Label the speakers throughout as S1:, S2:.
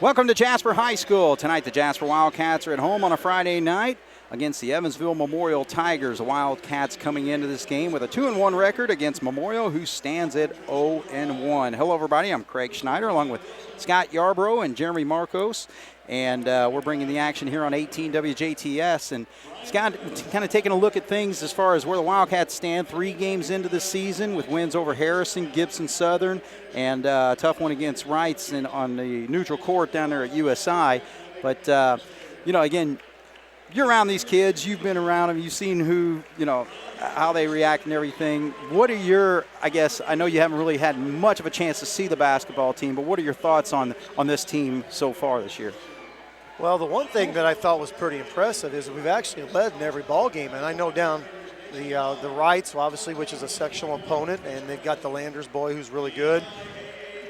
S1: Welcome to Jasper High School. Tonight the Jasper Wildcats are at home on a Friday night against the Evansville Memorial Tigers. The Wildcats coming into this game with a 2-1 record against Memorial, who stands at 0-1. Hello everybody, I'm Craig Schneider along with Scott Yarbrough and Jeremy Marcos. And we're bringing the action here on 18 WJTS. And Scott, kind of taking a look at things as far as where the Wildcats stand 3 games into the season with wins over Harrison, Gibson Southern, and a tough one against Wrights on the neutral court down there at USI. But, again, you're around these kids. You've been around them. You've seen how they react and everything. What are your, I know you haven't really had much of a chance to see the basketball team, but what are your thoughts on this team so far this year?
S2: Well, the one thing that I thought was pretty impressive is that we've actually led in every ball game, and I know down the Wrights, obviously, which is a sectional opponent, and they've got the Landers boy who's really good.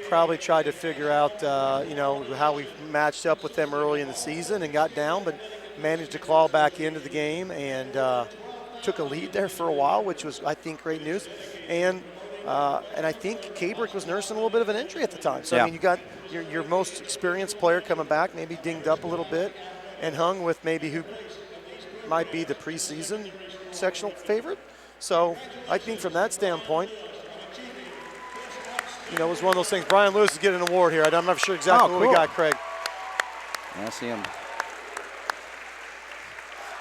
S2: Probably tried to figure out, how we matched up with them early in the season and got down, but managed to claw back into the game and took a lead there for a while, which was, I think, great news. And I think Cabrick was nursing a little bit of an injury at the time. So,
S1: yeah.
S2: I mean, you got your most experienced player coming back, maybe dinged up a little bit, and hung with maybe who might be the preseason sectional favorite. So I think from that standpoint, it was one of those things. Brian Lewis is getting an award here. I'm not sure exactly what we got, Craig.
S1: I see him.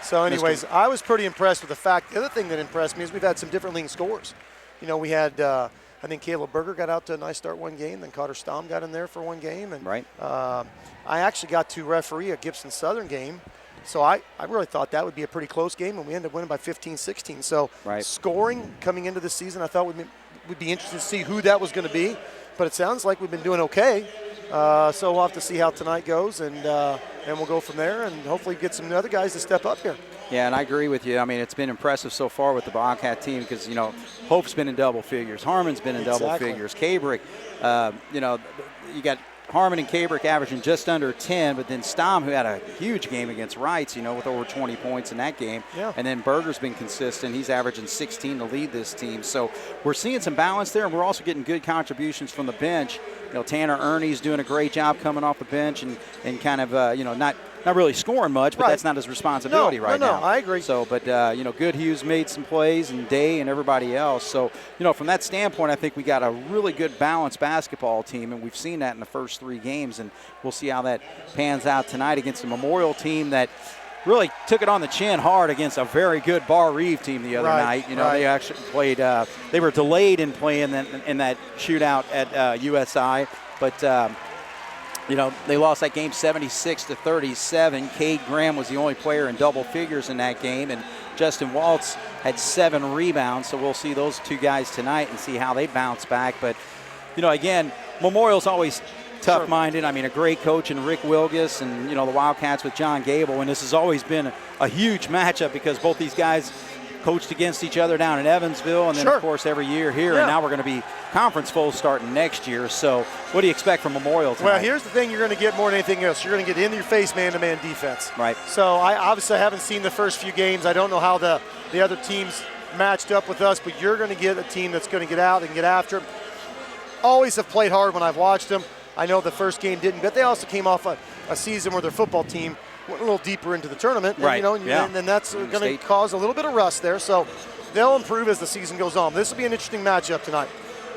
S2: So anyways, I was pretty impressed with the fact. The other thing that impressed me is we've had some different leading scores. We had, I think Caleb Berger got out to a nice start one game, then Carter Stamm got in there for one game. And
S1: right.
S2: I actually got to referee a Gibson Southern game. So I really thought that would be a pretty close game, and we ended up winning by 15-16. So
S1: right.
S2: Scoring coming into the season, I thought would be interesting to see who that was going to be. But it sounds like we've been doing okay. So we'll have to see how tonight goes, and we'll go from there and hopefully get some other guys to step up here.
S1: Yeah, and I agree with you. I mean, it's been impressive so far with the Wildcat team because, Hope's been in double figures. Harmon's been in double figures. Cabrick, you got Harmon and Cabrick averaging just under 10, but then Stamm, who had a huge game against Wrights, with over 20 points in that game.
S2: Yeah.
S1: And then Berger's been consistent. He's averaging 16 to lead this team. So we're seeing some balance there, and we're also getting good contributions from the bench. Tanner Ernie's doing a great job coming off the bench and kind of, not really scoring much, but
S2: right.
S1: That's not his responsibility right now.
S2: No, I agree.
S1: So, but, Good Hughes made some plays, and Day and everybody else. So, from that standpoint, I think we got a really good balanced basketball team, and we've seen that in the first 3 games, and we'll see how that pans out tonight against a Memorial team that really took it on the chin hard against a very good Bar Reeve team the other night. They actually played, they were delayed in playing in that shootout at USI, but they lost that game 76-37. Cade Graham was the only player in double figures in that game, and Justin Waltz had 7 rebounds. So we'll see those 2 guys tonight and see how they bounce back. But, again, Memorial's always tough-minded. I mean, a great coach in Rick Wilgus and, the Wildcats with John Gable. And this has always been a huge matchup because both these guys coached against each other down in Evansville, and then, of course, every year here. Yeah. And now we're going to be conference foes starting next year. So what do you expect from Memorial tonight?
S2: Well, here's the thing you're going to get more than anything else. You're going to get in-your-face man-to-man defense.
S1: Right.
S2: So I obviously haven't seen the first few games. I don't know how the other teams matched up with us, but you're going to get a team that's going to get out and get after them. Always have played hard when I've watched them. I know the first game didn't, but they also came off a season where their football team went a little deeper into the tournament.
S1: Right.
S2: And that's going to cause a little bit of rust there. So they'll improve as the season goes on. This will be an interesting matchup tonight.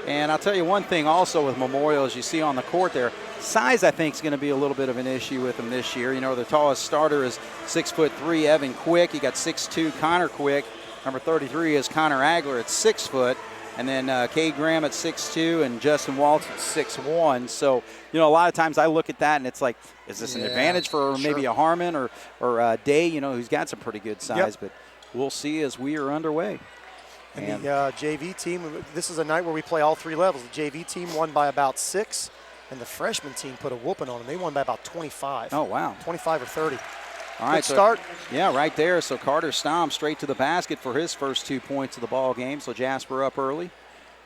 S2: And
S1: I'll tell you one thing also with Memorial, as you see on the court there, size I think is going to be a little bit of an issue with them this year. The tallest starter is 6'3", Evan Quick. You got 6'2", Connor Quick. Number 33 is Connor Agler at 6 foot. And then Cade Graham at 6'2", and Justin Waltz at 6'1". So, a lot of times I look at that and it's like, is this an advantage for maybe a Harmon or Day, who's got some pretty good size. But we'll see as we are underway.
S2: And the JV team, this is a night where we play all 3 levels. The JV team won by about 6, and the freshman team put a whooping on them. They won by about 25.
S1: Oh, wow.
S2: 25 or 30.
S1: All right,
S2: good start.
S1: Yeah, right there. So Carter Stamm straight to the basket for his first 2 points of the ball game. So Jasper up early.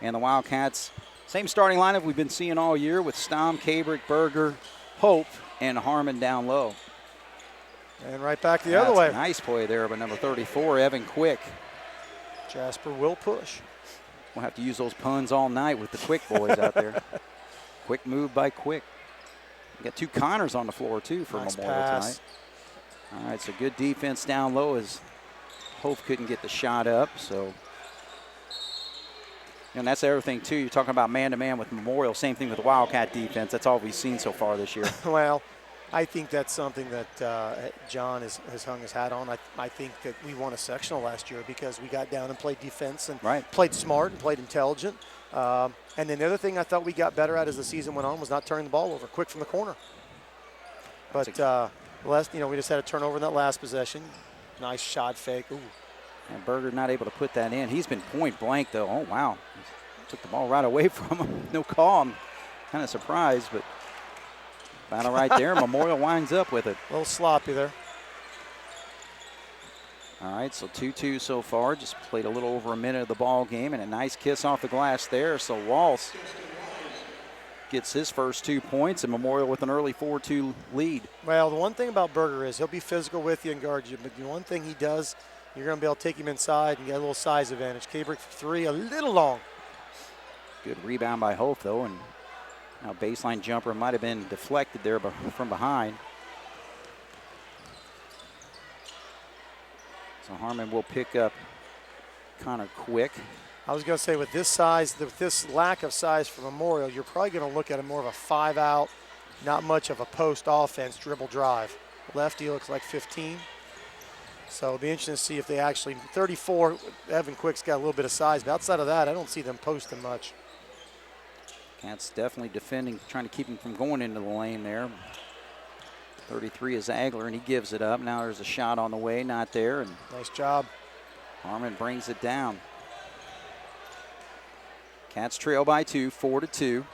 S1: And the Wildcats, same starting lineup we've been seeing all year with Stamm, Cabrick, Berger, Hope, and Harmon down low.
S2: And right back the other way.
S1: Nice play there by number 34, Evan Quick.
S2: Jasper will push.
S1: We'll have to use those puns all night with the Quick boys out there. Quick move by Quick. Got 2 Connors on the floor, too, for
S2: Nice
S1: Memorial
S2: pass.
S1: tonight. All right, so good defense down low as Hope couldn't get the shot up. So, and that's everything, too. You're talking about man-to-man with Memorial. Same thing with the Wildcat defense. That's all we've seen so far this year.
S2: Well, I think that's something that John has hung his hat on. I think that we won a sectional last year because we got down and played defense and played smart and played intelligent. And then the other thing I thought we got better at as the season went on was not turning the ball over quick from the corner. But we just had a turnover in that last possession. Nice shot fake. Ooh.
S1: And Berger not able to put that in. He's been point blank, though. Oh, wow. Took the ball right away from him. No call. I'm kind of surprised, but battle right there. Memorial winds up with it.
S2: A little sloppy there.
S1: All right, so 2-2 so far. Just played a little over a minute of the ball game, and a nice kiss off the glass there. So Walls gets his first 2 points, and Memorial with an early 4-2 lead.
S2: Well, the one thing about Berger is he'll be physical with you and guard you, but the one thing he does, you're going to be able to take him inside and get a little size advantage. Kabrick for 3, a little long.
S1: Good rebound by Hope, though, and now baseline jumper might have been deflected there from behind. So Harmon will pick up Connor quick.
S2: I was going to say with this size, with this lack of size for Memorial, you're probably going to look at more of a 5-out, not much of a post offense, dribble drive. Lefty looks like 15. So it'll be interesting to see if they actually, 34, Evan Quick's got a little bit of size, but outside of that, I don't see them posting much.
S1: Cats definitely defending, trying to keep him from going into the lane there. 33 is Agler, and he gives it up. Now there's a shot on the way, not there. And
S2: nice job.
S1: Harmon brings it down. Cats trail by 2, 4-2.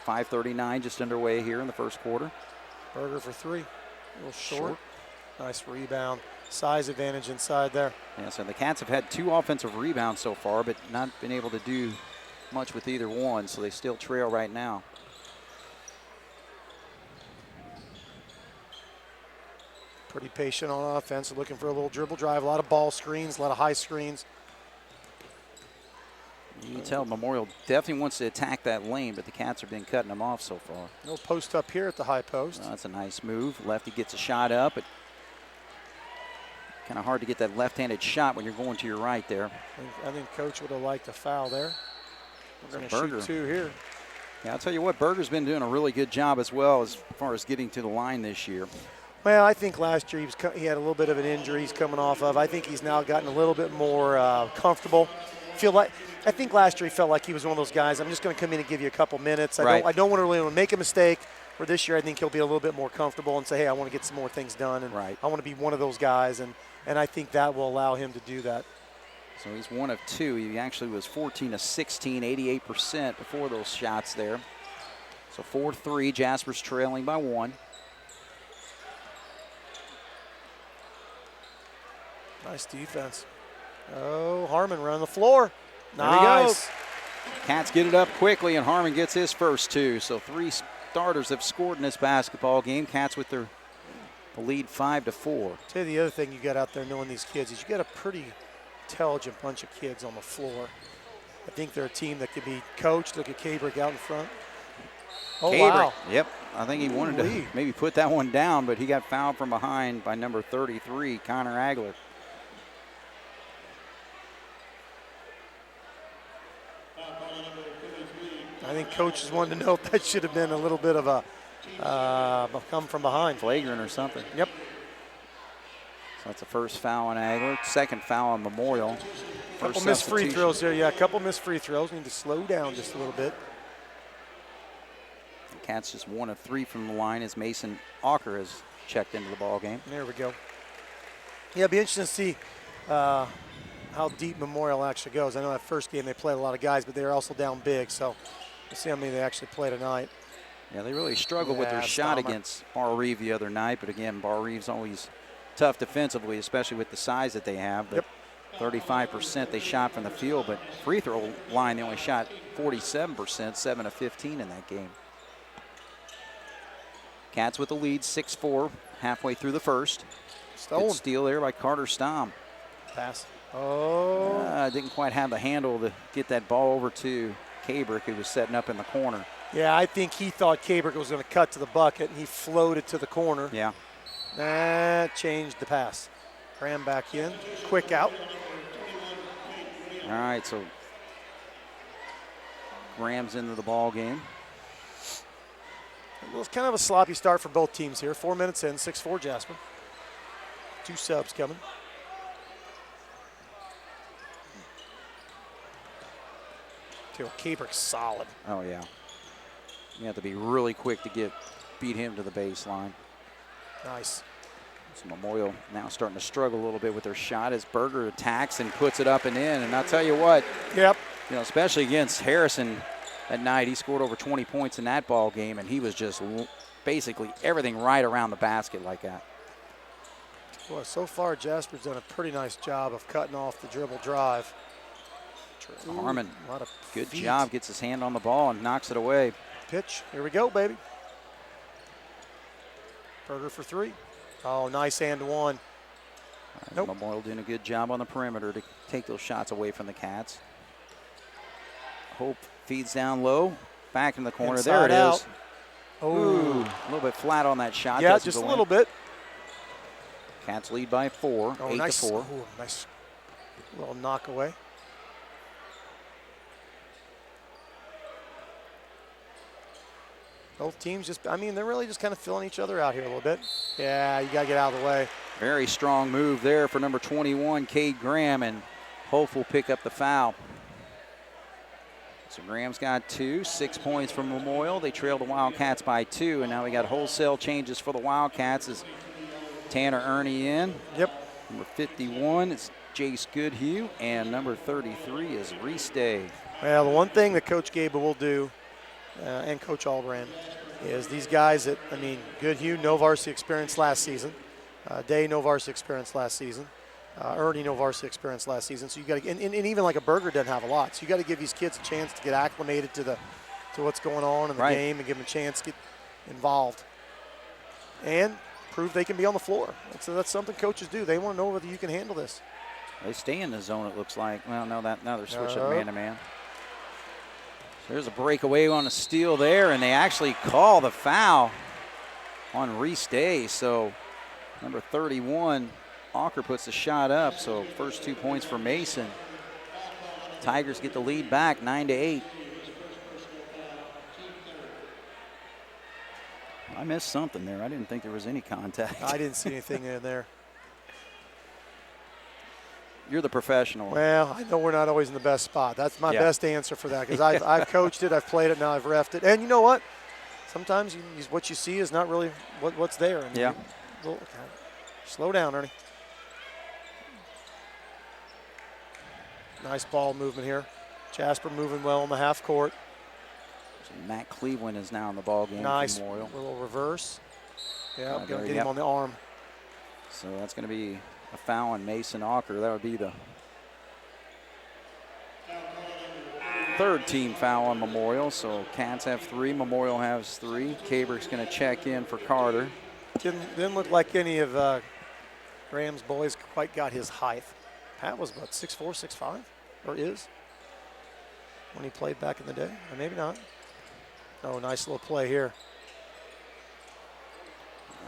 S1: 5:39 just underway here in the first quarter.
S2: Berger for 3, a little short. Nice rebound. Size advantage inside there.
S1: Yeah, so the Cats have had 2 offensive rebounds so far, but not been able to do much with either one, so they still trail right now.
S2: Pretty patient on offense, looking for a little dribble drive, a lot of ball screens, a lot of high screens.
S1: You can tell Memorial definitely wants to attack that lane, but the Cats have been cutting them off so far.
S2: No post up here at the high post.
S1: That's a nice move. Lefty gets a shot up, but kind of hard to get that left-handed shot when you're going to your right there.
S2: I think Coach would have liked a foul there. We're going to shoot 2 here.
S1: Yeah, I'll tell you what, Berger's been doing a really good job as well as far as getting to the line this year.
S2: Well, I think last year he had a little bit of an injury he's coming off of. I think he's now gotten a little bit more comfortable. I think last year he felt like he was one of those guys, I'm just going to come in and give you a couple minutes. I don't want to really make a mistake. Where this year I think he'll be a little bit more comfortable and say, hey, I want to get some more things done, and I want to be one of those guys, and I think that will allow him to do that.
S1: So he's 1 of 2. He actually was 14 of 16, 88% before those shots there. So 4-3, Jasper's trailing by 1.
S2: Nice defense. Oh, Harmon running the floor.
S1: There he goes. Cats get it up quickly, and Harmon gets his first 2. So 3 starters have scored in this basketball game. Cats with the lead 5-4.
S2: Tell you the other thing you got out there knowing these kids is you got a pretty intelligent bunch of kids on the floor. I think they're a team that could be coached. Look at Kabrick out in front. Oh,
S1: Kabrick,
S2: wow.
S1: Yep. I think he wanted to maybe put that one down, but he got fouled from behind by number 33, Connor Agler.
S2: I think coaches wanted to know if that should have been a little bit of a come from behind.
S1: Flagrant or something.
S2: Yep.
S1: So that's the first foul on Agler. Second foul on Memorial.
S2: Couple missed free throws there. Yeah, a couple missed free throws. Need to slow down just a little bit.
S1: The Cats just 1 of 3 from the line as Mason Auker has checked into the ball game.
S2: There we go. Yeah, it'll be interesting to see how deep Memorial actually goes. I know that first game they played a lot of guys, but they were also down big, so we'll see how many they actually play tonight.
S1: Yeah, they really struggled with their shot against Bar Reeve the other night, but again, Bar Reeve's always tough defensively, especially with the size that they have. But 35% they shot from the field, but free throw line they only shot 47%, 7 of 15 in that game. Cats with the lead, 6-4, halfway through the first. Good steal there by Carter Stom.
S2: Pass. Oh.
S1: Didn't quite have the handle to get that ball over to Kabrick, who was setting up in the corner.
S2: Yeah, I think he thought Cabrick was going to cut to the bucket, and he floated to the corner.
S1: Yeah.
S2: That changed the pass. Graham back in, quick out.
S1: All right, so Graham's into the ball game.
S2: Well, it's kind of a sloppy start for both teams here. 4 minutes in, 6-4 Jasper. 2 subs coming. Cabrick's solid.
S1: Oh, yeah. You have to be really quick to beat him to the baseline.
S2: Nice.
S1: So Memorial now starting to struggle a little bit with their shot as Berger attacks and puts it up and in. And I'll tell you what,
S2: yep.
S1: Especially against Harrison that night, he scored over 20 points in that ball game, and he was just basically everything right around the basket like that.
S2: Boy, so far Jasper's done a pretty nice job of cutting off the dribble drive.
S1: Harmon,
S2: a lot of
S1: good
S2: feet.
S1: job, gets his hand on the ball and knocks it away.
S2: Pitch, here we go, baby. Berger for 3. Oh, nice and one.
S1: Nope. Memorial doing a good job on the perimeter to take those shots away from the Cats. Hope feeds down low, back in the corner.
S2: Inside
S1: there it
S2: out.
S1: is.
S2: Oh,
S1: a little bit flat on that shot.
S2: Yeah, just a little bit.
S1: Cats lead by 4, 8-4.
S2: Oh, nice little knock away. Both teams they're really just kind of filling each other out here a little bit. Yeah, you got to get out of the way.
S1: Very strong move there for number 21, Cade Graham, and Hope will pick up the foul. So Graham's got 2, 6 points from Memorial. They trail the Wildcats by 2, and now we got wholesale changes for the Wildcats as Tanner Ernie in.
S2: Yep.
S1: Number 51 is Jace Goodhue, and number 33 is Reese Day.
S2: Well, the one thing that Coach Gable will do, and Coach Albrand, is these guys that, Goodhue, no varsity experience last season. Day, no varsity experience last season. Ernie, no varsity experience last season. So you got to, and even like a Berger doesn't have a lot. So you got to give these kids a chance to get acclimated to what's going on in the game and give them a chance to get involved and prove they can be on the floor. That's something coaches do. They want to know whether you can handle this.
S1: They stay in the zone, it looks like. Well, no, now they're switching man-to-man. So there's a breakaway on a steal there, and they actually call the foul on Reese Day. So number 31, Walker puts the shot up. So first 2 points for Mason. Tigers get the lead back, 9-8. I missed something there. I didn't think there was any contact.
S2: I didn't see anything in there.
S1: You're the professional.
S2: Well, I know we're not always in the best spot. That's my best answer for that because I've coached it, I've played it, now I've reffed it. And you know what? Sometimes what you see is not really what's there. Slow down, Ernie. Nice ball movement here. Jasper moving well on the half court.
S1: So Matt Cleveland is now in the ball game.
S2: Nice
S1: Memorial.
S2: Little reverse. Yeah, I'm going to get him on the arm.
S1: So that's going to be a foul on Mason Walker. That would be the third team foul on Memorial. So Cats have 3, Memorial has 3. Cabrick's going to check in for Carter.
S2: Didn't look like any of Graham's boys quite got his height. Pat was about 6'4", 6'5", or is, when he played back in the day. Or maybe not. Oh, nice little play here.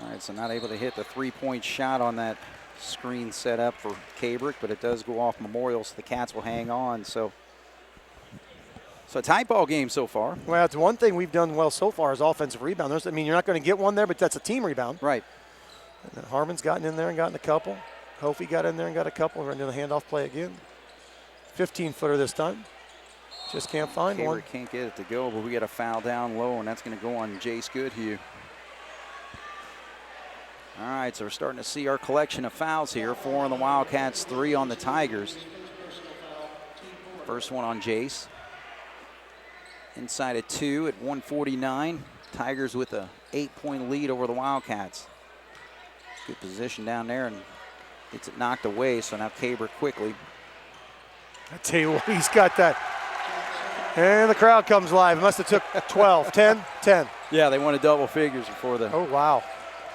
S1: All right, so not able to hit the 3-point shot on that screen set up for Cabrick, but it does go off Memorial, so the Cats will hang on. So a tight ball game so far.
S2: Well, it's one thing we've done well so far is offensive rebound. You're not going to get one there, but that's a team rebound.
S1: Right.
S2: And then Harmon's gotten in there and gotten a couple. Hofi got in there and got a couple. We're going to do the handoff play again. 15-footer this time. Just can't find one.
S1: Can't get it to go, but we got a foul down low, and that's going to go on Jace Goodhue. All right, so we're starting to see our collection of fouls here. 4 on the Wildcats, 3 on the Tigers. First one on Jace. Inside at 2 at 149. Tigers with a 8-point lead over the Wildcats. Good position down there and gets it knocked away, so now Cabrick quickly.
S2: I tell you what, he's got that. And the crowd comes live. It must have took 12, 10, 10.
S1: Yeah, they wanted double figures before the.
S2: Oh, wow.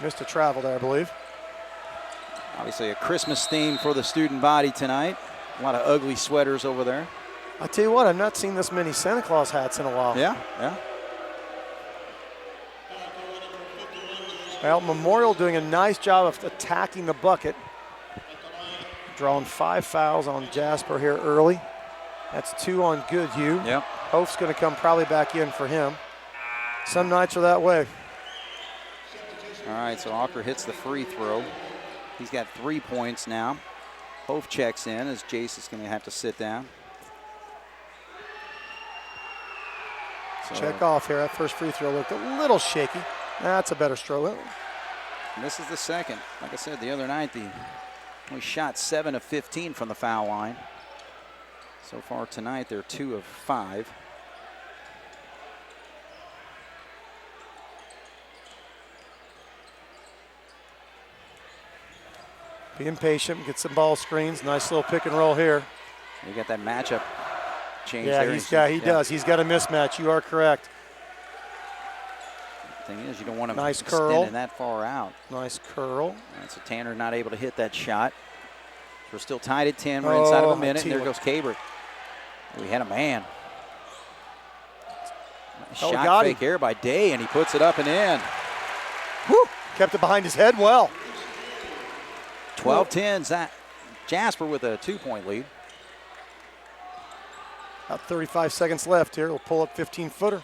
S2: Missed a travel there, I believe.
S1: Obviously a Christmas theme for the student body tonight. A lot of ugly sweaters over there.
S2: I tell you what, I've not seen this many Santa Claus hats in a while.
S1: Yeah.
S2: Well, Memorial doing a nice job of attacking the bucket. Drawing 5 fouls on Jasper here early. That's 2 on Goodhue.
S1: Yep.
S2: Hof's going to come probably back in for him. Some nights are that way.
S1: All right, so Walker hits the free throw. He's got 3 points now. Hof checks in as Jace is going to have to sit down. So
S2: check off here. That first free throw looked a little shaky. That's a better stroke.
S1: This is the second. Like I said, the other night, we shot 7 of 15 from the foul line. So far tonight, they're 2 of 5.
S2: Being patient, get some ball screens. Nice little pick and roll here.
S1: You got that matchup change
S2: yeah,
S1: there.
S2: He does. He's got a mismatch. You are correct.
S1: Thing is, you don't want him
S2: nice curl.
S1: Extending that far out.
S2: Nice curl.
S1: Right, so Tanner not able to hit that shot. We're still tied at 10. We're inside of a minute, and there goes Cabrick. We had a man. Shot fake here by Day, and he puts it up and in.
S2: Whew. Kept it behind his head well.
S1: 12-10, Jasper with a 2-point lead.
S2: About 35 seconds left here. We'll pull up 15-footer.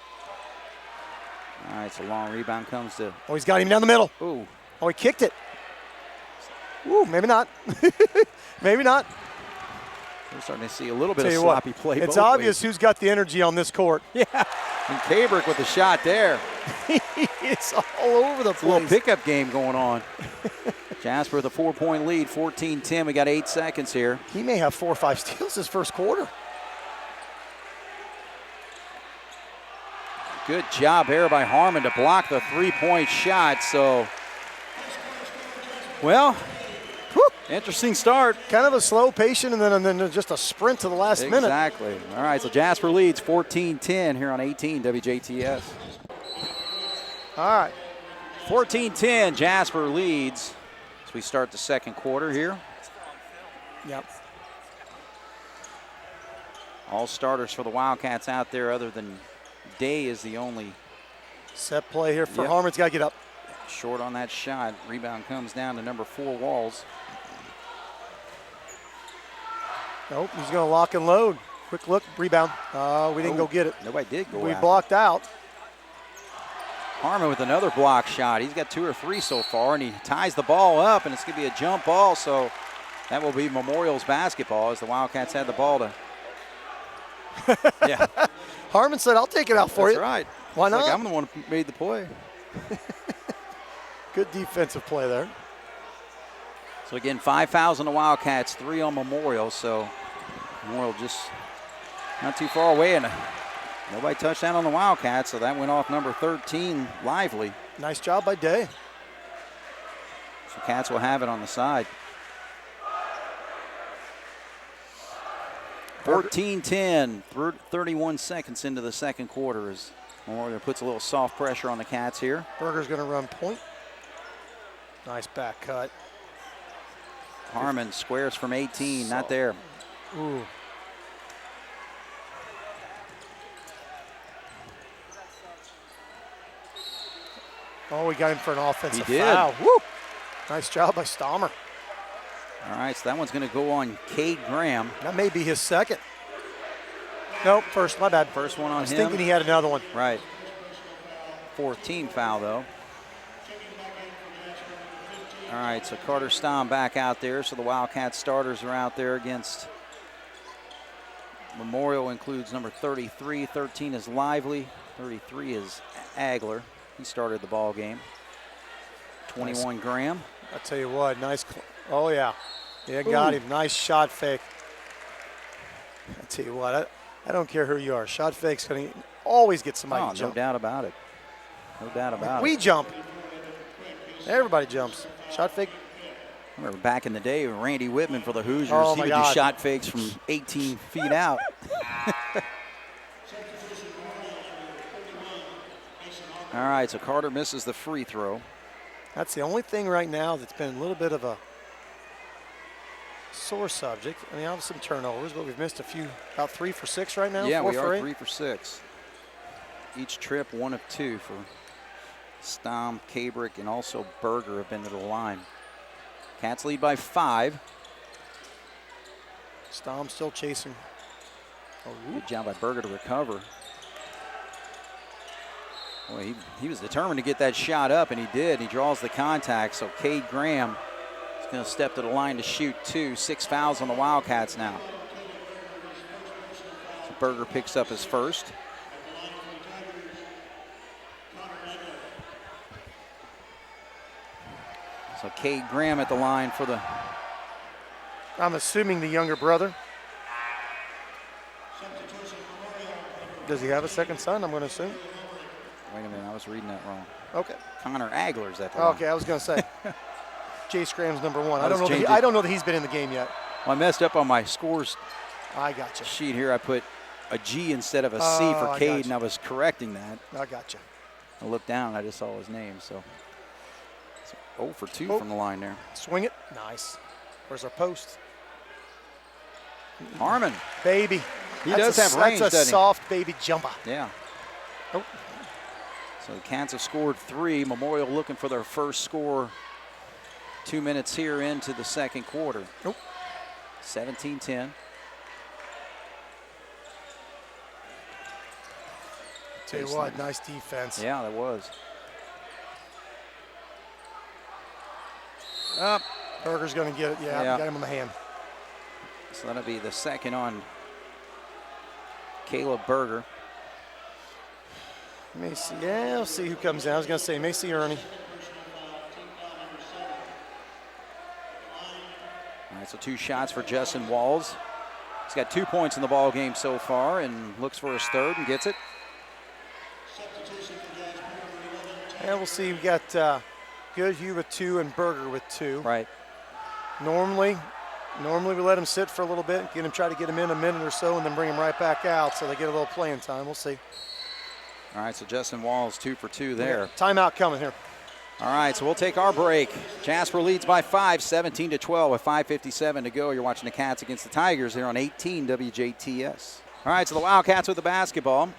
S1: All right, so long rebound comes to.
S2: Oh, he's got him down the middle.
S1: Ooh.
S2: Oh, he kicked it. Ooh, maybe not. Maybe not.
S1: We're starting to see a little bit of sloppy play.
S2: It's obvious who's got the energy on this court.
S1: Yeah, and Cabrick with the shot there.
S2: It's all over the place.
S1: A little pickup game going on. Jasper with a 4-point lead, 14-10. We got 8 seconds here.
S2: He may have 4 or 5 steals this first quarter.
S1: Good job there by Harmon to block the 3-point shot. So, well, interesting start.
S2: Kind of a slow, patient, and then just a sprint to the last minute.
S1: Exactly. All right, so Jasper leads 14-10 here on 18 WJTS.
S2: All right.
S1: 14-10, Jasper leads as we start the second quarter here.
S2: Yep.
S1: All starters for the Wildcats out there other than Day is the only.
S2: Set play here for Harmon's got to get up.
S1: Short on that shot. Rebound comes down to number 4, Walls.
S2: Nope, he's going to lock and load. Quick look, rebound. We didn't go get it.
S1: Nobody did go
S2: We
S1: after.
S2: blocked out.
S1: Harmon with another block shot. He's got 2 or 3 so far, and he ties the ball up, and it's going to be a jump ball, so that will be Memorial's basketball as the Wildcats had the ball to. Yeah.
S2: Harmon said, I'll take it out for you.
S1: That's right.
S2: Why not?
S1: Like I'm the one who made the play.
S2: Good defensive play there.
S1: So again, 5 fouls on the Wildcats, 3 on Memorial, so Memorial just not too far away, and nobody touched down on the Wildcats, so that went off number 13, Lively.
S2: Nice job by Day.
S1: So Cats will have it on the side. 14-10, 31 seconds into the second quarter as Memorial puts a little soft pressure on the Cats here.
S2: Berger's going to run point. Nice back cut.
S1: Harmon squares from 18, not there.
S2: Ooh. Oh, we got him for an offensive foul. Woo! Nice job by Stommer.
S1: All right, so that one's going to go on Cade Graham.
S2: That may be his second. Nope, first, my bad.
S1: First one on him.
S2: I was thinking he had another one.
S1: Right. 4th team foul, though. All right, so Carter Stom back out there. So the Wildcat starters are out there against Memorial. Includes number 33. 13 is Lively. 33 is Agler. He started the ball game. 21 nice. Graham.
S2: I tell you what, nice. Oh, yeah. Yeah, got him. Nice shot fake. I tell you what, I don't care who you are. Shot fake's going to always get somebody to jump.
S1: No doubt about it. No doubt about it.
S2: We jump. Everybody jumps. Shot fake.
S1: I remember back in the day when Randy Whitman for the Hoosiers, he would do shot fakes from 18 feet out. All right, so Carter misses the free throw.
S2: That's the only thing right now that's been a little bit of a sore subject. I mean, obviously some turnovers, but we've missed a few, about 3 for 6 right now.
S1: Yeah,
S2: 4
S1: we
S2: for
S1: are
S2: 8.
S1: 3 for 6. Each trip 1 of 2 for Stom, Kabrick, and also Berger have been to the line. Cats lead by 5.
S2: Stom still chasing.
S1: Oh, good job by Berger to recover. Boy, he was determined to get that shot up, and he did. He draws the contact, so Cade Graham is going to step to the line to shoot 2. 6 fouls on the Wildcats now. So Berger picks up his first. So Cade Graham at the line for the...
S2: I'm assuming the younger brother. Does he have a second son, I'm going to assume?
S1: Wait a minute, I was reading that wrong.
S2: Okay.
S1: Connor Agler's at the line.
S2: Okay, I was going to say. Jace Graham's number 1.
S1: That was
S2: I don't know that he's been in the game yet.
S1: Well, I messed up on my scores
S2: I got you.
S1: sheet here. I put a G instead of a C for Cade, and I was correcting that.
S2: I got you.
S1: I looked down, and I just saw his name. So 0 for 2 from the line there.
S2: Swing it. Nice. Where's our post?
S1: Harmon.
S2: Baby.
S1: He does have range,
S2: That's a
S1: doesn't he?
S2: soft baby jumper.
S1: Yeah.
S2: Oh.
S1: So the Cats have scored 3. Memorial looking for their first score 2 minutes here into the second quarter.
S2: Nope.
S1: 17-10.
S2: Tell you what, nice defense.
S1: Yeah, that was.
S2: Up. Berger's going to get it. Yeah, got him on the hand.
S1: So that'll be the second on Caleb Berger.
S2: Macy, yeah, we'll see who comes in. I was going to say Macy Ernie.
S1: All right, so 2 shots for Justin Walls. He's got 2 points in the ball game so far and looks for his third and gets it.
S2: Yeah, we'll see. We got Goodhue with 2 and Berger with 2.
S1: Right.
S2: Normally we let him sit for a little bit, try to get him in a minute or so, and then bring him right back out so they get a little playing time. We'll see.
S1: All right, so Justin Walls 2 for 2 there.
S2: Yeah, timeout coming here.
S1: All right, so we'll take our break. Jasper leads by 5, 17-12 with 5:57 to go. You're watching the Cats against the Tigers here on 18 WJTS. All right, so the Wildcats with the basketball.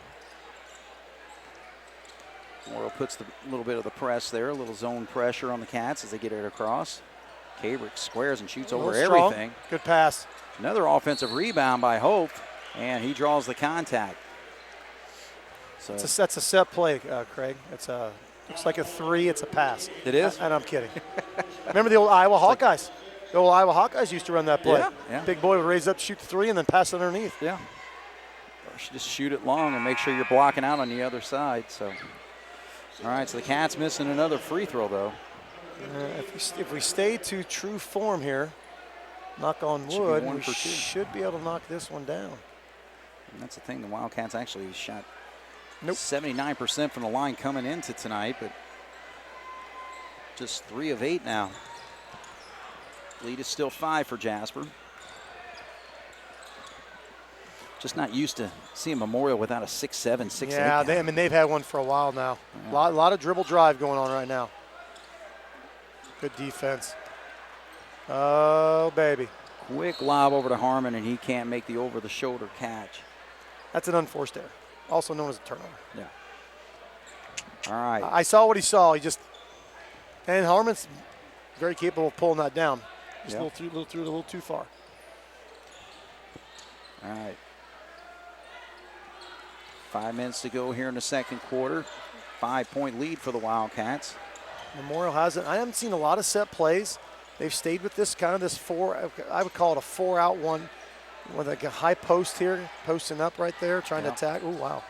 S1: Memorial puts a little bit of the press there, a little zone pressure on the Cats as they get it across. Kabrick squares and shoots over everything.
S2: Good pass.
S1: Another offensive rebound by Hope, and he draws the contact. So
S2: that's a set play, Craig. Looks like a 3. It's a pass.
S1: It is?
S2: And I'm kidding. Remember the old Iowa Hawkeyes? The old Iowa Hawkeyes used to run that play.
S1: Yeah.
S2: Big boy would raise up, shoot the 3, and then pass it underneath.
S1: Yeah. Or just shoot it long and make sure you're blocking out on the other side. So, all right, so the Cats missing another free throw, though.
S2: If we stay to true form here, knock on wood, we should be able to knock this one down.
S1: And that's the thing. The Wildcats actually shot
S2: 79%
S1: from the line coming into tonight, but just 3 of 8 now. Lead is still 5 for Jasper. Just not used to seeing Memorial without a 6'7", 6'8".
S2: Yeah, they've had one for a while now. Yeah. A lot of dribble drive going on right now. Good defense. Oh, baby.
S1: Quick lob over to Harmon, and he can't make the over-the-shoulder catch.
S2: That's an unforced error, also known as a turnover.
S1: Yeah. All right.
S2: I saw what he saw. And Harmon's very capable of pulling that down. Just a little too far.
S1: All right. 5 minutes to go here in the second quarter. 5-point lead for the Wildcats.
S2: Memorial I haven't seen a lot of set plays. They've stayed with this 4, I would call it a 4-out one with like a high post here, posting up right there, trying to attack. Oh, wow.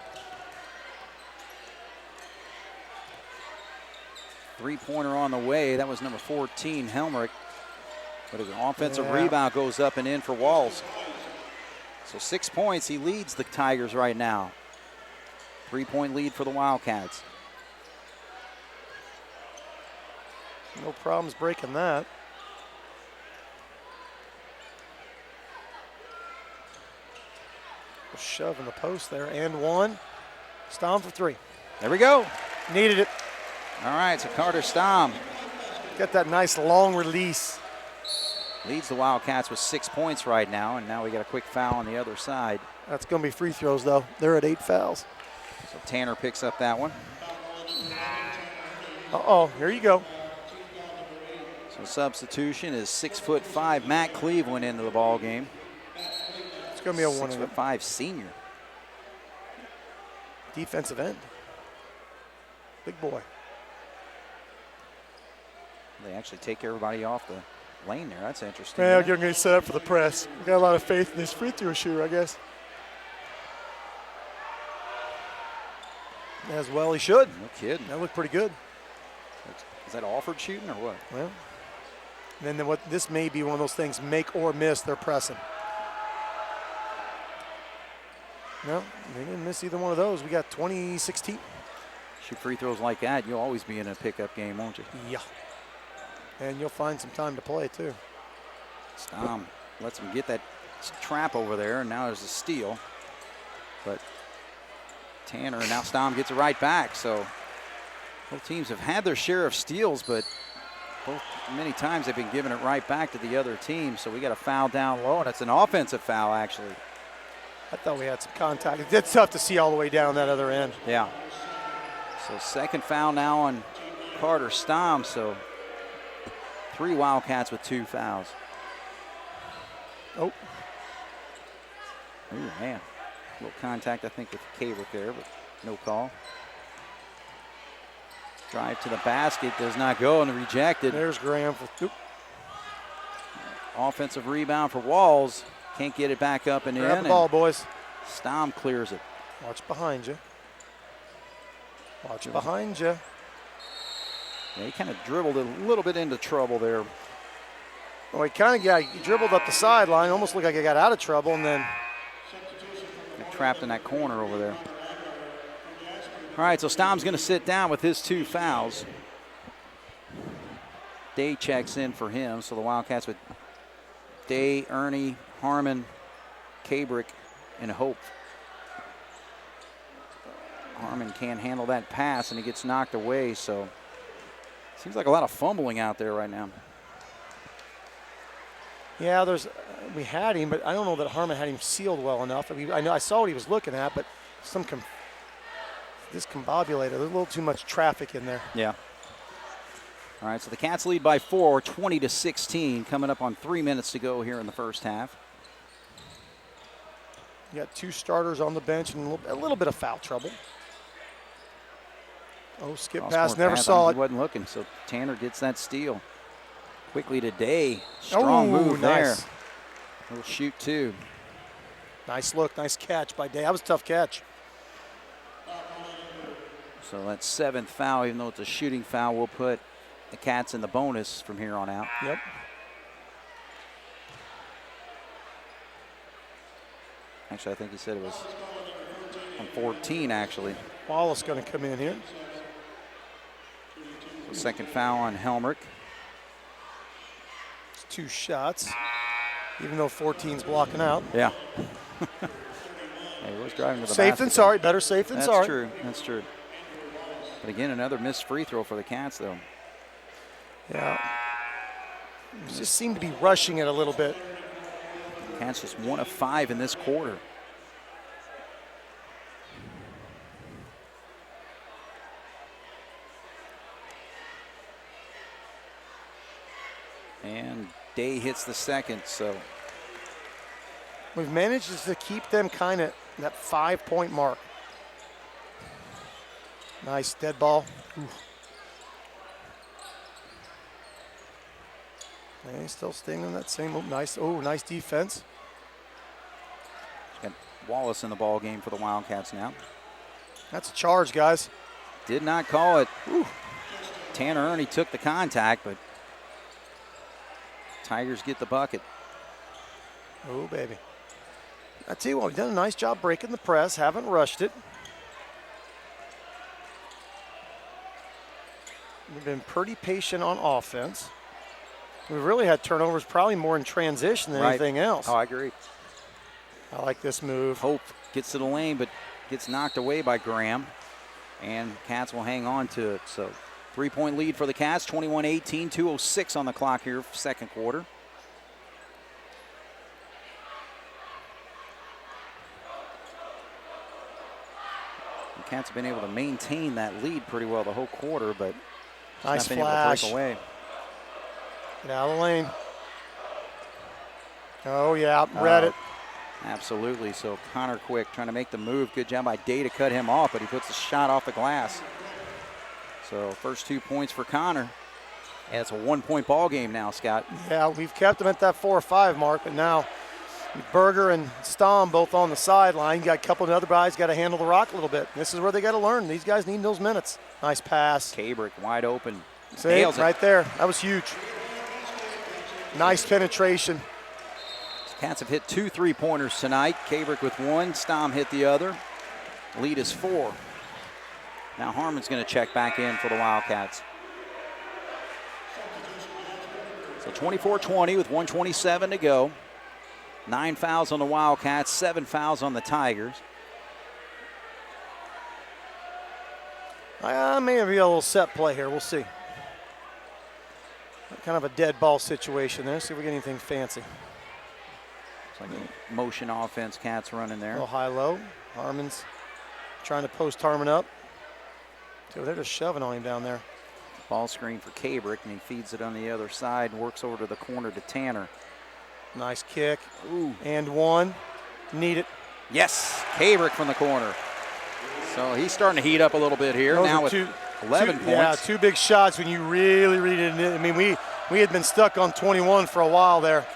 S1: 3-pointer on the way. That was number 14, Helmrich. But an offensive rebound goes up and in for Walls. So 6 points. He leads the Tigers right now. 3-point lead for the Wildcats.
S2: No problems breaking that. Shoving the post there, and one. Stom for 3.
S1: There we go.
S2: Needed it.
S1: All right, so Carter Stom
S2: Got that nice long release.
S1: leads the Wildcats with 6 points right now, and now we got a quick foul on the other side.
S2: That's going to be free throws, though. They're at 8 fouls.
S1: So Tanner picks up that one.
S2: Uh-oh, here you go.
S1: So substitution is 6'5" Matt Cleveland into the ball game.
S2: It's going to be a
S1: 6'5" senior.
S2: Defensive end. Big boy.
S1: They actually take everybody off the lane there. That's interesting.
S2: Yeah, getting ready to set up for the press. We got a lot of faith in this free throw shooter, I guess. As well he should.
S1: No kidding.
S2: That looked pretty good.
S1: Is that Alford shooting or what?
S2: Well, and then this may be one of those things, make or miss, they're pressing. No, they didn't miss either one of those. We got 20-16.
S1: Shoot free throws like that, you'll always be in a pickup game, won't you?
S2: Yeah. And you'll find some time to play, too.
S1: Stom lets him get that trap over there, and now there's a steal. But Tanner, and now Stom gets it right back. So both teams have had their share of steals, but many times they've been giving it right back to the other team. So we got a foul down low, and it's an offensive foul, actually.
S2: I thought we had some contact. It's tough to see all the way down that other end.
S1: Yeah. So second foul now on Carter Stom. So 3 Wildcats with 2 fouls.
S2: Oh.
S1: Ooh, man. A little contact, I think, with Cabrick there, but no call. Drive to the basket, does not go, and rejected.
S2: There's Graham.
S1: Offensive rebound for Walls. Can't get it back up and
S2: Grab
S1: in.
S2: The ball, boys.
S1: Stom clears it.
S2: Watch behind you. Watch behind you.
S1: Yeah, he kind of dribbled a little bit into trouble there.
S2: Well, he dribbled up the sideline, almost looked like he got out of trouble, and then
S1: got trapped in that corner over there. All right, so Stom's going to sit down with his 2 fouls. Day checks in for him, so the Wildcats with Day, Ernie, Harmon, Cabrick, and Hope. Harmon can't handle that pass, and he gets knocked away, so seems like a lot of fumbling out there right now.
S2: Yeah, we had him, but I don't know that Harmon had him sealed well enough. I saw what he was looking at, but discombobulated. There's a little too much traffic in there.
S1: Yeah. All right, so the Cats lead by 4, 20-16, coming up on 3 minutes to go here in the first half.
S2: You got 2 starters on the bench and a little bit of foul trouble. Oh, skip pass, never saw it.
S1: He wasn't looking, so Tanner gets that steal. Quickly to Day. Strong move there. Little shoot, too.
S2: Nice look, nice catch by Day. That was a tough catch.
S1: So that 7th foul, even though it's a shooting foul, will put the Cats in the bonus from here on out.
S2: Yep.
S1: Actually, I think he said it was on 14, actually.
S2: Wallace going to come in here.
S1: So 2nd foul on Helmrich.
S2: It's 2 shots, even though 14's blocking out.
S1: Yeah. He was driving to the
S2: safe
S1: basket.
S2: than sorry. Better safe than sorry.
S1: That's true. That's true. But again, another missed free throw for the Cats, though.
S2: Yeah. It just seemed to be rushing it a little bit.
S1: Cats just 1 of 5 in this quarter. And Day hits the 2nd, so.
S2: We've managed to keep them kind of that 5-point mark. Nice dead ball. Ooh. And he's still staying on that same move. Nice defense.
S1: Got Wallace in the ball game for the Wildcats now.
S2: That's a charge, guys.
S1: Did not call it. Ooh. Tanner Ernie took the contact, but Tigers get the bucket.
S2: Oh, baby. I tell you what, we've done a nice job breaking the press, haven't rushed it. We've been pretty patient on offense. We've really had turnovers probably more in transition than anything else.
S1: Oh, I agree.
S2: I like this move.
S1: Hope gets to the lane, but gets knocked away by Graham. And Cats will hang on to it. So 3-point lead for the Cats, 21-18, 2:06 on the clock here, 2nd quarter. The Cats have been able to maintain that lead pretty well the whole quarter, but
S2: Nice
S1: been able to
S2: flash.
S1: break away.
S2: Get out of the lane. Oh, yeah, read it.
S1: Absolutely. So Connor Quick trying to make the move. Good job by Day to cut him off, but he puts the shot off the glass. So first 2 points for Connor. And it's a 1-point ball game now, Scott.
S2: Yeah, we've kept him at that 4 or 5 mark, but now Berger and Stom both on the sideline. You got a couple of other guys got to handle the rock a little bit. This is where they got to learn. These guys need those minutes. Nice pass.
S1: Kabrick wide open.
S2: See,
S1: Nails it.
S2: right there. That was huge. Nice penetration.
S1: Cats have hit 2 3-pointers tonight. Kabrick with 1, Stom hit the other. Lead is 4. Now Harmon's going to check back in for the Wildcats. So 24-20 with 1:27 to go. 9 fouls on the Wildcats, 7 fouls on the Tigers.
S2: Maybe a little set play here. We'll see. Kind of a dead ball situation there. See if we get anything fancy.
S1: It's like a motion offense, Cats running there.
S2: A little high-low. Harmon's trying to post Harmon up. So they're just shoving on him down there.
S1: Ball screen for Kabrick, and he feeds it on the other side and works over to the corner to Tanner.
S2: Nice kick.
S1: Ooh.
S2: And one. Need it.
S1: Yes, Kabrick from the corner. So he's starting to heat up a little bit here.
S2: Those
S1: now
S2: are
S1: with 11 points.
S2: Yeah, 2 big shots when you really read it. I mean, we had been stuck on 21 for a while there.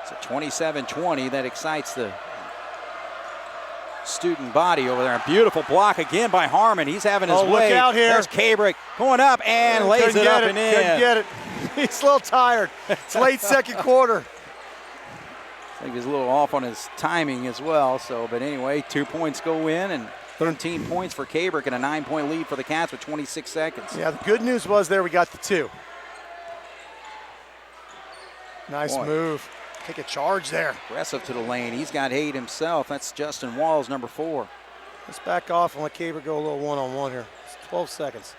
S1: So 27-20, that excites the student body over there. A beautiful block again by Harmon. He's having his way.
S2: Look out here.
S1: There's Kabrick going up and lays it up and in.
S2: Couldn't get it. He's a little tired. It's late second quarter.
S1: I think he's a little off on his timing as well. So, but anyway, 2 points go in and 13 points for Kabrick and a 9-point lead for the Cats with 26 seconds.
S2: Yeah, the good news was there we got the 2. Nice move. Take a charge there.
S1: Aggressive to the lane. He's got 8 himself. That's Justin Walls, number 4.
S2: Let's back off and let Kabrick go a little one-on-one here. It's 12 seconds.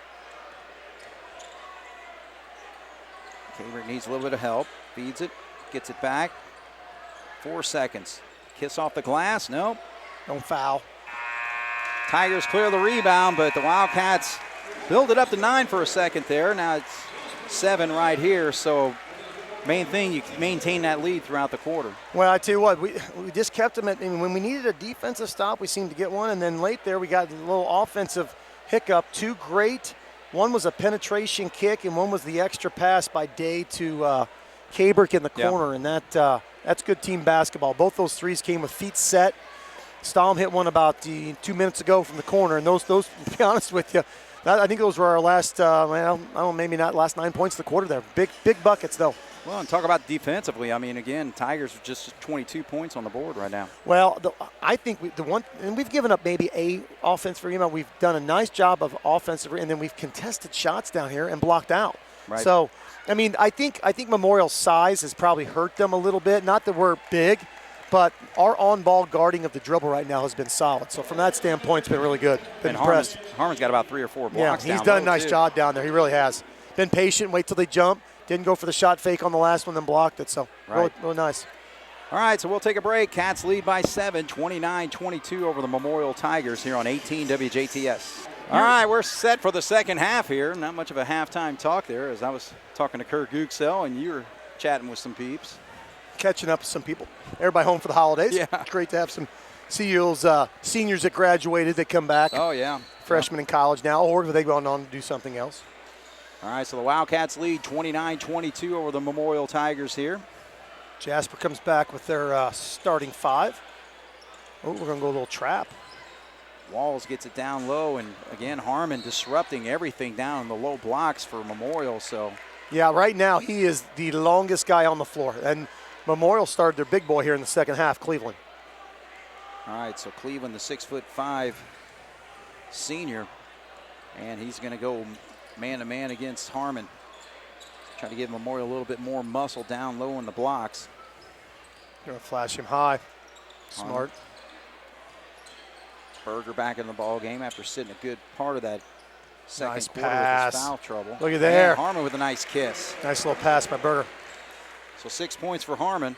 S1: Kabrick needs a little bit of help. Feeds it, gets it back. 4 seconds. Kiss off the glass. Nope.
S2: Don't foul.
S1: Tigers clear the rebound, but the Wildcats build it up to 9 for a second there. Now it's 7 right here. So main thing, you maintain that lead throughout the quarter.
S2: Well, I tell you what, we just kept them at, and when we needed a defensive stop, we seemed to get one, and then late there we got a little offensive hiccup. 2 great. One was a penetration kick, and one was the extra pass by Day to Kabrick in the corner, and that's good team basketball. Both those threes came with feet set. Stom hit one about 2 minutes ago from the corner, and those to be honest with you, I think those were our last, I don't know, maybe not last 9 points of the quarter there. Big buckets, though.
S1: Well, and talk about defensively. I mean, again, Tigers are just 22 points on the board right now.
S2: Well, I think and we've given up maybe a offense for rebound. We've done a nice job of offensive, and then we've contested shots down here and blocked out.
S1: Right.
S2: So, I mean, I think Memorial's size has probably hurt them a little bit. Not that we're big, but our on-ball guarding of the dribble right now has been solid. So from that standpoint, it's been really good. Been impressed.
S1: Harmon's got about 3 or 4 blocks.
S2: Yeah, he's done a nice job down there. He really has. Been patient, wait till they jump. Didn't go for the shot fake on the last one, then blocked it. So really nice.
S1: All right, so we'll take a break. Cats lead by 7, 29-22 over the Memorial Tigers here on 18 WJTS. All right, we're set for the second half here. Not much of a halftime talk there, as I was talking to Kurt Guxell and you were chatting with some peeps.
S2: Catching up with some people. Everybody home for the holidays.
S1: Yeah.
S2: It's great to have some seniors that graduated that come back.
S1: Oh, yeah.
S2: Freshmen in college now, or they go on to do something else.
S1: All right, so the Wildcats lead 29-22 over the Memorial Tigers here.
S2: Jasper comes back with their starting 5. Oh, we're going to go a little trap.
S1: Walls gets it down low, and again, Harmon disrupting everything down in the low blocks for Memorial. So,
S2: yeah, right now he is the longest guy on the floor. And Memorial started their big boy here in the second half, Cleveland.
S1: All right, so Cleveland, the 6'5" senior, and he's going to go man-to-man against Harmon. Try to give Memorial a little bit more muscle down low in the blocks.
S2: Going to flash him high. Smart.
S1: Berger back in the ball game after sitting a good part of that second
S2: Nice
S1: quarter
S2: pass.
S1: with his foul trouble.
S2: Look at there.
S1: And Harmon with a nice kiss.
S2: Nice little pass by Berger.
S1: So 6 points for Harmon.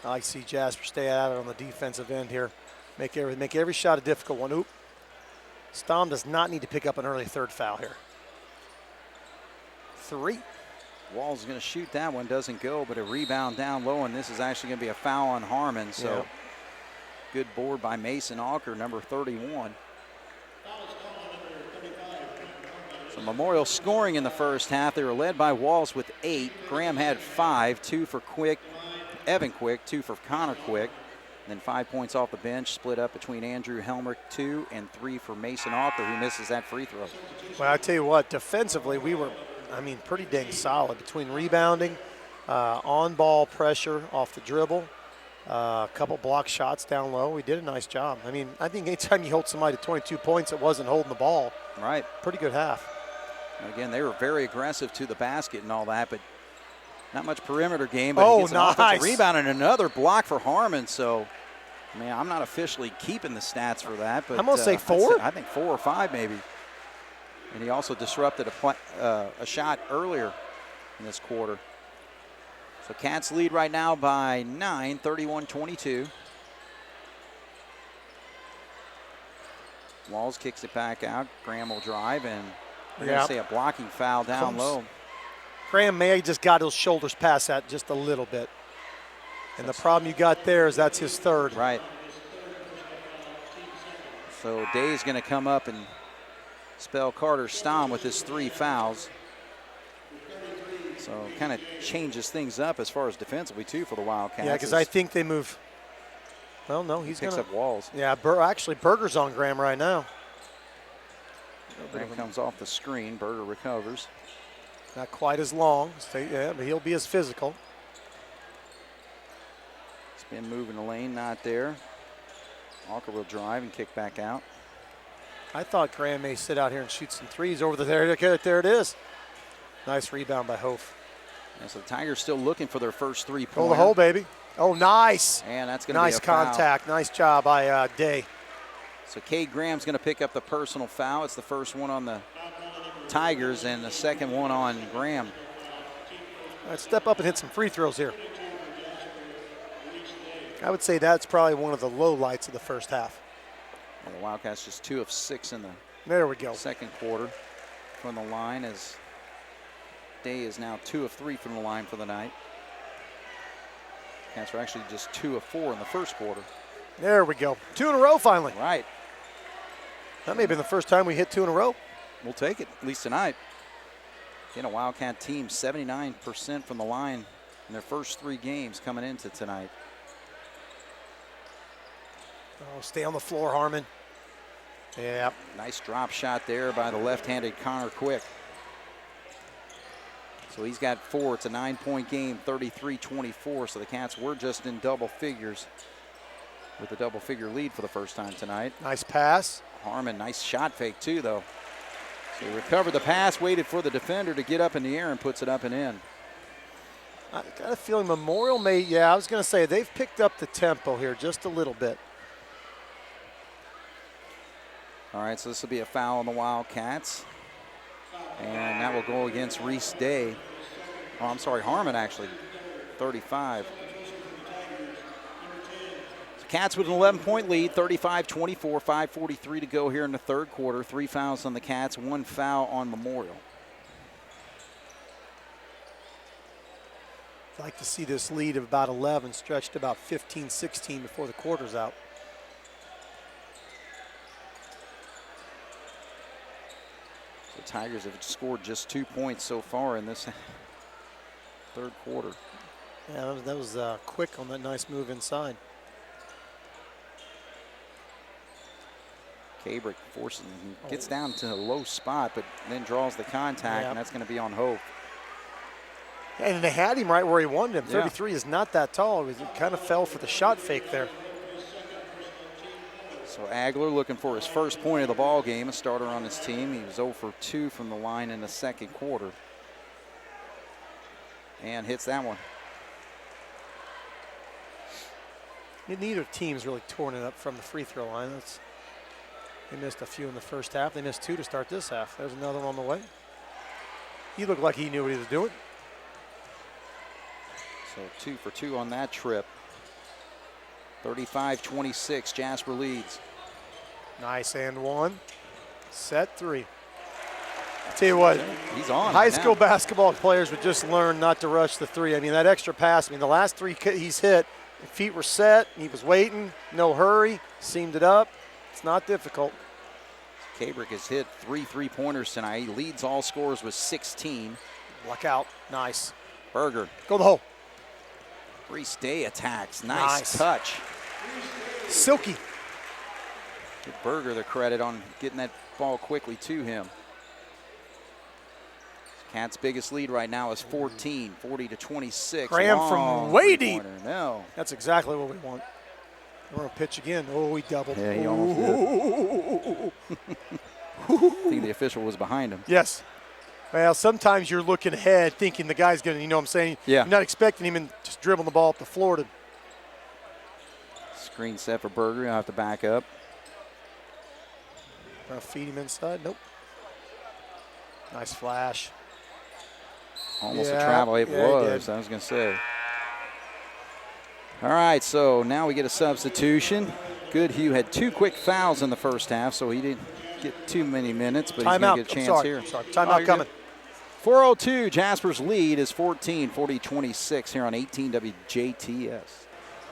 S2: I see Jasper stay at it on the defensive end here. Make every shot a difficult one. Oop. Stom does not need to pick up an early third foul here. 3.
S1: Wall's going to shoot that one, doesn't go, but a rebound down low, and this is actually going to be a foul on Harmon. So good board by Mason Alker, number 31. So Memorial scoring in the first half. They were led by Walls with 8. Graham had 5, 2 for Evan Quick, 2 for Connor Quick. And then 5 points off the bench, split up between Andrew Helmrich, 2, and 3 for Mason Alker, who misses that free throw.
S2: Well, I tell you what, defensively, we were, pretty dang solid between rebounding, on-ball pressure off the dribble, a couple block shots down low. We did a nice job. I think anytime you hold somebody to 22 points that wasn't holding the ball,
S1: right,
S2: pretty good half.
S1: Again, they were very aggressive to the basket and all that, but not much perimeter game. But he gets an offensive rebound and another block for Harmon. So, I'm not officially keeping the stats for that, but
S2: I'm gonna say 4.
S1: I think 4 or 5 maybe. And he also disrupted a shot earlier in this quarter. So Cats lead right now by 9, 31-22. Walls kicks it back out. Graham will drive, and we're going to say a blocking foul down low.
S2: Graham may have just got his shoulders past that just a little bit. And the problem you got there is that's his 3rd.
S1: Right. So Day's going to come up and spell Carter Stom with his 3 fouls. So kind of changes things up as far as defensively, too, for the Wildcats.
S2: Yeah, because I think they move. Well, no, he
S1: picks up Walls.
S2: Yeah, actually, Berger's on Graham right now.
S1: Graham comes off the screen. Berger recovers.
S2: Not quite as long, but he'll be as physical.
S1: Spin move in the lane, not there. Walker will drive and kick back out.
S2: I thought Graham may sit out here and shoot some threes over there. There it is. Nice rebound by Hof.
S1: And so the Tigers still looking for their first 3-pointer.
S2: Pull the hole, baby. Oh, nice.
S1: And that's going to be a
S2: nice contact.
S1: Foul.
S2: Nice job by Day.
S1: So Cade Graham's going to pick up the personal foul. It's the first one on the Tigers and the second one on Graham.
S2: All right, step up and hit some free throws here. I would say that's probably one of the low lights of the first half.
S1: Well, the Wildcats just 2 of 6 in the
S2: there we go.
S1: second quarter from the line, as Day is now 2 of 3 from the line for the night. Cats are actually just 2 of 4 in the first quarter.
S2: There we go. 2 in a row finally.
S1: Right.
S2: That may have been the first time we hit 2 in a row.
S1: We'll take it, at least tonight. Again, a Wildcat team, 79% from the line in their first 3 games coming into tonight.
S2: Oh, stay on the floor, Harmon. Yeah.
S1: Nice drop shot there by the left-handed Connor Quick. So he's got 4. It's a 9-point game, 33-24. So the Cats were just in double figures with a double-figure lead for the first time tonight.
S2: Nice pass.
S1: Harmon, nice shot fake too, though. So he recovered the pass, waited for the defender to get up in the air and puts it up and in.
S2: I got a feeling Memorial may, I was going to say, they've picked up the tempo here just a little bit.
S1: All right, so this will be a foul on the Wildcats. And that will go against Reese Day. Oh, I'm sorry, Harmon actually, 35. So Cats with an 11-point lead, 35-24, 5:43 to go here in the third quarter. 3 fouls on the Cats, 1 foul on Memorial.
S2: I'd like to see this lead of about 11 stretched to about 15, 16 before the quarter's out.
S1: The Tigers have scored just 2 points so far in this third quarter.
S2: Yeah, that was quick on that nice move inside.
S1: Cabrick forces him, gets down to a low spot, but then draws the contact, and that's going to be on Hope.
S2: And they had him right where he wanted him. 33 is not that tall. He kind of fell for the shot fake there.
S1: So Agler looking for his first point of the ball game, a starter on his team. He was 0 for 2 from the line in the second quarter. And hits that one.
S2: Neither team's really torn it up from the free throw line. They missed a few in the first half. They missed 2 to start this half. There's another one on the way. He looked like he knew what he was doing.
S1: So 2 for 2 on that trip. 35-26, Jasper leads.
S2: Nice and one. Set three. Tell you what,
S1: he's on.
S2: High school basketball players would just learn not to rush the three. I mean, that extra pass, the last three he's hit, feet were set, he was waiting, no hurry, seamed it up. It's not difficult.
S1: Kabrick has hit 3 3-pointers tonight. He leads all scorers with 16.
S2: Luck out. Nice.
S1: Berger.
S2: Go the hole.
S1: Reese Day attacks. Nice touch.
S2: Silky.
S1: Give Berger the credit on getting that ball quickly to him. Cats' biggest lead right now is 14, 40-26.
S2: Graham from way deep.
S1: No.
S2: That's exactly what we want. We're going to pitch again. Oh, he doubled.
S1: Yeah, he almost did. I think the official was behind him.
S2: Yes. Well, sometimes you're looking ahead thinking the guy's going to, you know what I'm saying?
S1: Yeah.
S2: You're not expecting him and just dribbling the ball up the floor to.
S1: Screen set for Berger. He'll have to back up.
S2: Feed him inside. Nope. Nice flash.
S1: Almost a travel. It was. I was going to say. All right, so now we get a substitution. Goodhue had 2 quick fouls in the first half, so he didn't get too many minutes, but he's going to get a chance here.
S2: Timeout coming.
S1: 4:02, Jasper's lead is 14, 40-26 here on 18 WJTS.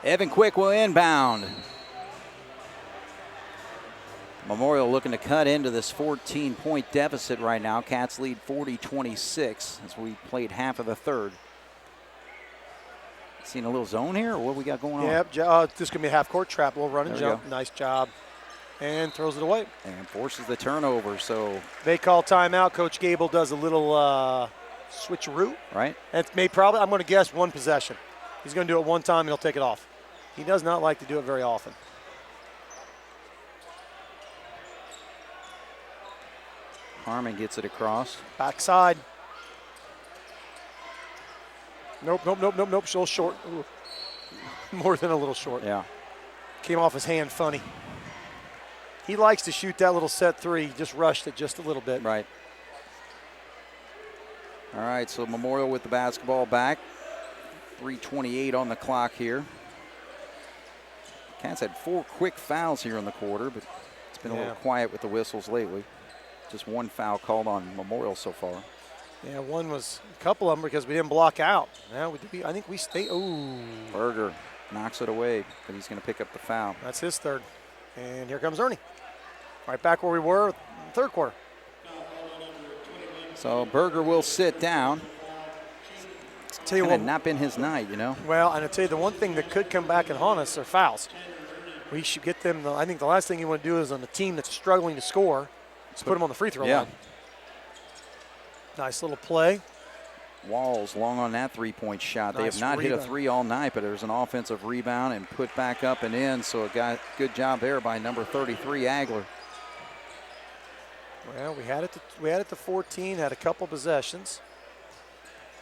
S1: Evan Quick will inbound. Memorial looking to cut into this 14-point deficit right now. Cats lead 40-26 as we played half of the third. Seen a little zone here, or what we got going on?
S2: Yep, this is going to be a half-court trap. We'll run and jump. Nice job. And throws it away.
S1: And forces the turnover, so.
S2: They call timeout. Coach Gable does a little switcheroo.
S1: Right.
S2: And it's made probably, I'm going to guess, one possession. He's going to do it one time and he'll take it off. He does not like to do it very often.
S1: Harmon gets it across.
S2: Backside. Nope. A little short. Ooh. More than a little short.
S1: Yeah.
S2: Came off his hand funny. He likes to shoot that little set three. Just rushed it just a little bit.
S1: Right. All right, so Memorial with the basketball back. 3:28 on the clock here. Cats had 4 quick fouls here in the quarter, but it's been a little quiet with the whistles lately. Just 1 foul called on Memorial so far.
S2: Yeah, one was a couple of them because we didn't block out. Now I think we stay. Ooh.
S1: Berger knocks it away, but he's going to pick up the foul.
S2: That's his third. And here comes Ernie. Right back where we were in the third quarter.
S1: So Berger will sit down.
S2: Tell you what,
S1: not been his night, you know.
S2: Well, and I tell you, the one thing that could come back and haunt us are fouls. We should get them. I think the last thing you want to do is on a team that's struggling to score, is put them on the free throw line. Nice little play.
S1: Walls long on that 3-point shot. Nice. They have not hit a 3 all night, but there's an offensive rebound and put back up and in. So a good job there by number 33, Agler.
S2: Well, we had it to 14. Had a couple possessions.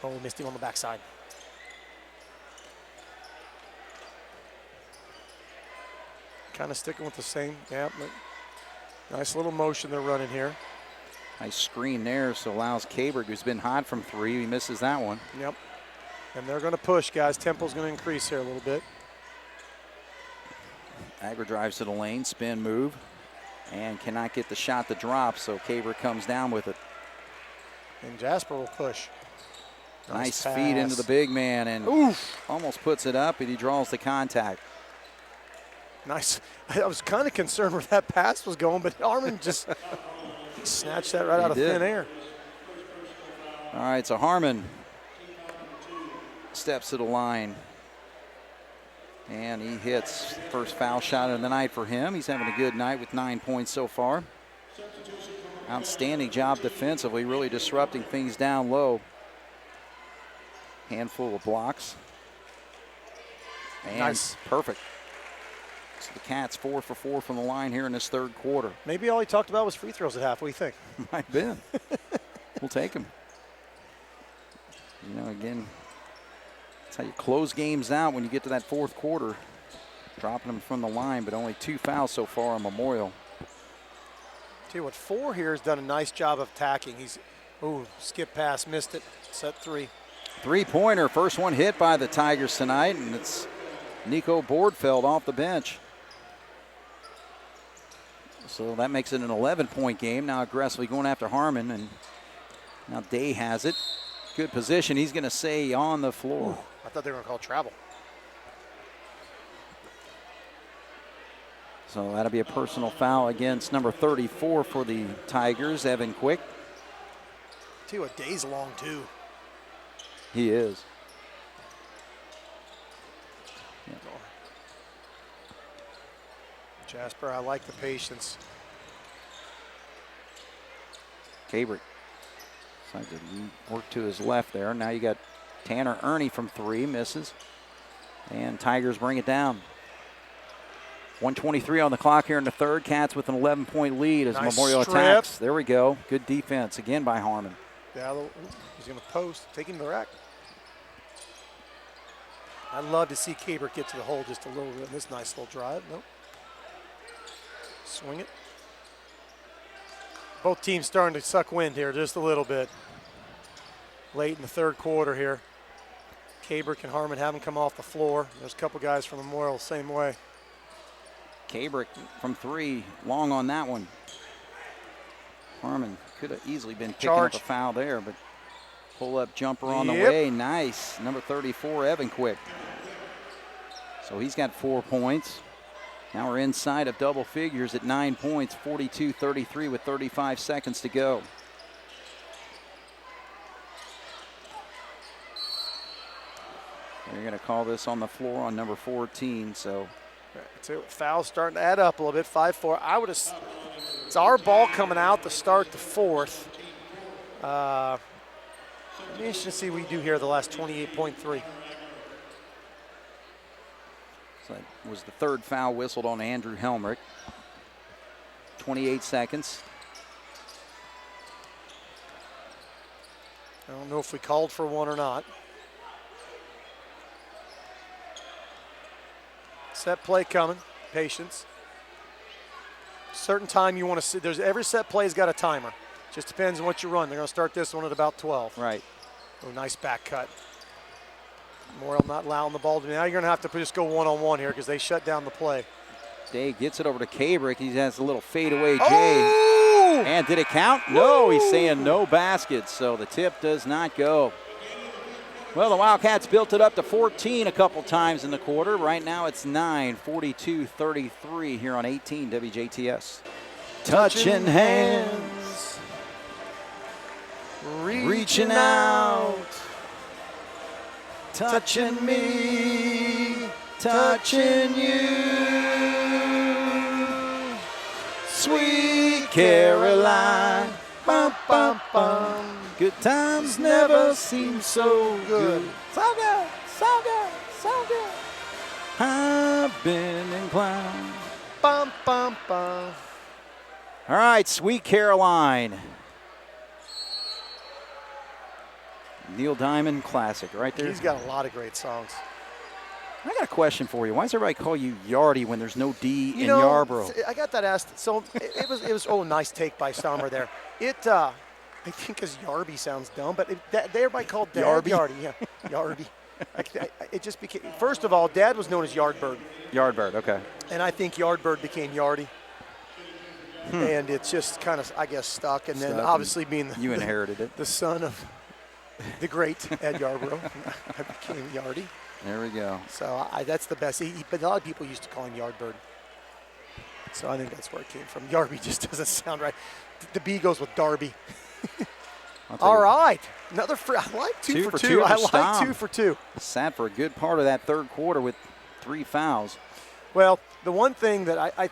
S2: Oh, we missed him on the backside. Kind of sticking with the same. Yeah, nice little motion they're running here.
S1: Nice screen there, so allows Kaberg, who's been hot from 3. He misses that one.
S2: Yep. And they're going to push, guys. Tempo's going to increase here a little bit.
S1: Agler drives to the lane, spin move, and cannot get the shot to drop, so Kaberg comes down with it.
S2: And Jasper will push.
S1: Nice feed into the big man, and almost puts it up, and he draws the contact.
S2: Nice. I was kind of concerned where that pass was going, but Harmon just snatched that right out of thin air.
S1: All right, so Harmon steps to the line, and he hits first foul shot of the night for him. He's having a good night with 9 points so far. Outstanding job defensively, really disrupting things down low. Handful of blocks. And
S2: nice.
S1: Perfect. So the Cats 4 for 4 from the line here in this third quarter.
S2: Maybe all he talked about was free throws at half. What do you think?
S1: Might have been. We'll take him. You know, again, that's how you close games out when you get to that fourth quarter. Dropping them from the line, but only 2 fouls so far on Memorial.
S2: Tell you what, 4 here has done a nice job of attacking. He's, skip pass, missed it, set 3.
S1: 3-pointer, first one hit by the Tigers tonight, and it's Nico Bordfeld off the bench. So that makes it an 11-point game. Now aggressively going after Harmon, and now Day has it. Good position. He's going to stay on the floor.
S2: Ooh, I thought they were going to call travel.
S1: So that'll be a personal foul against number 34 for the Tigers, Evan Quick.
S2: Too, a Day's long too.
S1: He is.
S2: Yeah. Jasper, I like the patience.
S1: Cabrick decided to work to his left there. Now you got Tanner Ernie from 3, misses. And Tigers bring it down. 1:23 on the clock here in the third. Cats with an 11-point lead as
S2: Nice
S1: Memorial
S2: strip.
S1: attacks. There we go. Good defense again by Harmon.
S2: Yeah, he's going to post, taking the rack. I'd love to see Cabrick get to the hole just a little bit in this nice little drive. Nope. Swing it. Both teams starting to suck wind here just a little bit. Late in the third quarter here. Cabrick and Harmon haven't come off the floor. There's a couple guys from Memorial the same way.
S1: Cabrick from 3, long on that one. Harmon could have easily been picking up a foul there, but pull-up jumper on the way. Nice. Number 34, Evan Quick. So he's got 4 points. Now we're inside of double figures at 9 points, 42-33 with 35 seconds to go. They're going to call this on the floor on number 14, so.
S2: Foul's starting to add up a little bit, 5-4. It's our ball coming out to start the fourth. Let me just see what we do here the last 28.3.
S1: So that was the third foul whistled on Andrew Helmrich. 28 seconds.
S2: I don't know if we called for one or not. Set play coming, patience. Certain time you want to see, every set play's got a timer. Just depends on what you run. They're going to start this one at about 12.
S1: Right.
S2: Oh, nice back cut. Memorial not allowing the ball to. Now you're going to have to just go one-on-one here because they shut down the play.
S1: Day gets it over to Cabrick. He has a little fadeaway J.
S2: Oh!
S1: And did it count? No, he's saying no baskets, so the tip does not go. Well, the Wildcats built it up to 14 a couple times in the quarter. Right now it's 9, 42-33 here on 18 WJTS. Touching hands, reaching out, touching me, touching you. Sweet Caroline, bum, bum, bum. Good times never seem so good. So good, so good, so good. I've been inclined.
S2: Bum, bum, bum.
S1: All right, Sweet Caroline. Neil Diamond classic right there.
S2: He's got a lot of great songs.
S1: I got a question for you. Why does everybody call you Yardy when there's no D in Yarborough?
S2: I got that asked. So it was oh, nice take by Stommer there. I think because Yarby sounds dumb, but everybody called Dad Yardy. Yeah, Yarby. It just became, first of all, Dad was known as Yardbird.
S1: Yardbird, okay.
S2: And I think Yardbird became Yardy. And it's just kind of, I guess, stuck. And then obviously being
S1: you inherited it.
S2: The son of the great Ed Yarborough, I became Yardy.
S1: There we go.
S2: So that's the best. But a lot of people used to call him Yardbird. So I think that's where it came from. Yarby just doesn't sound right. The B goes with Darby. All right. Another free. I like two for two. I like 2 for 2.
S1: Sat for a good part of that third quarter with 3 fouls.
S2: Well, the one thing that I've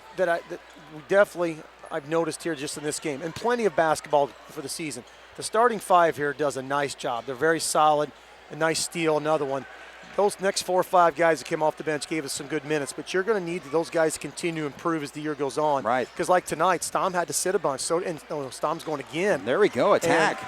S2: noticed here just in this game, and plenty of basketball for the season, the starting 5 here does a nice job. They're very solid. A nice steal, another one. Those next 4 or 5 guys that came off the bench gave us some good minutes, but you're going to need those guys to continue to improve as the year goes on.
S1: Right.
S2: Because like tonight, Stom had to sit a bunch. Stom's going again.
S1: There we go, attack.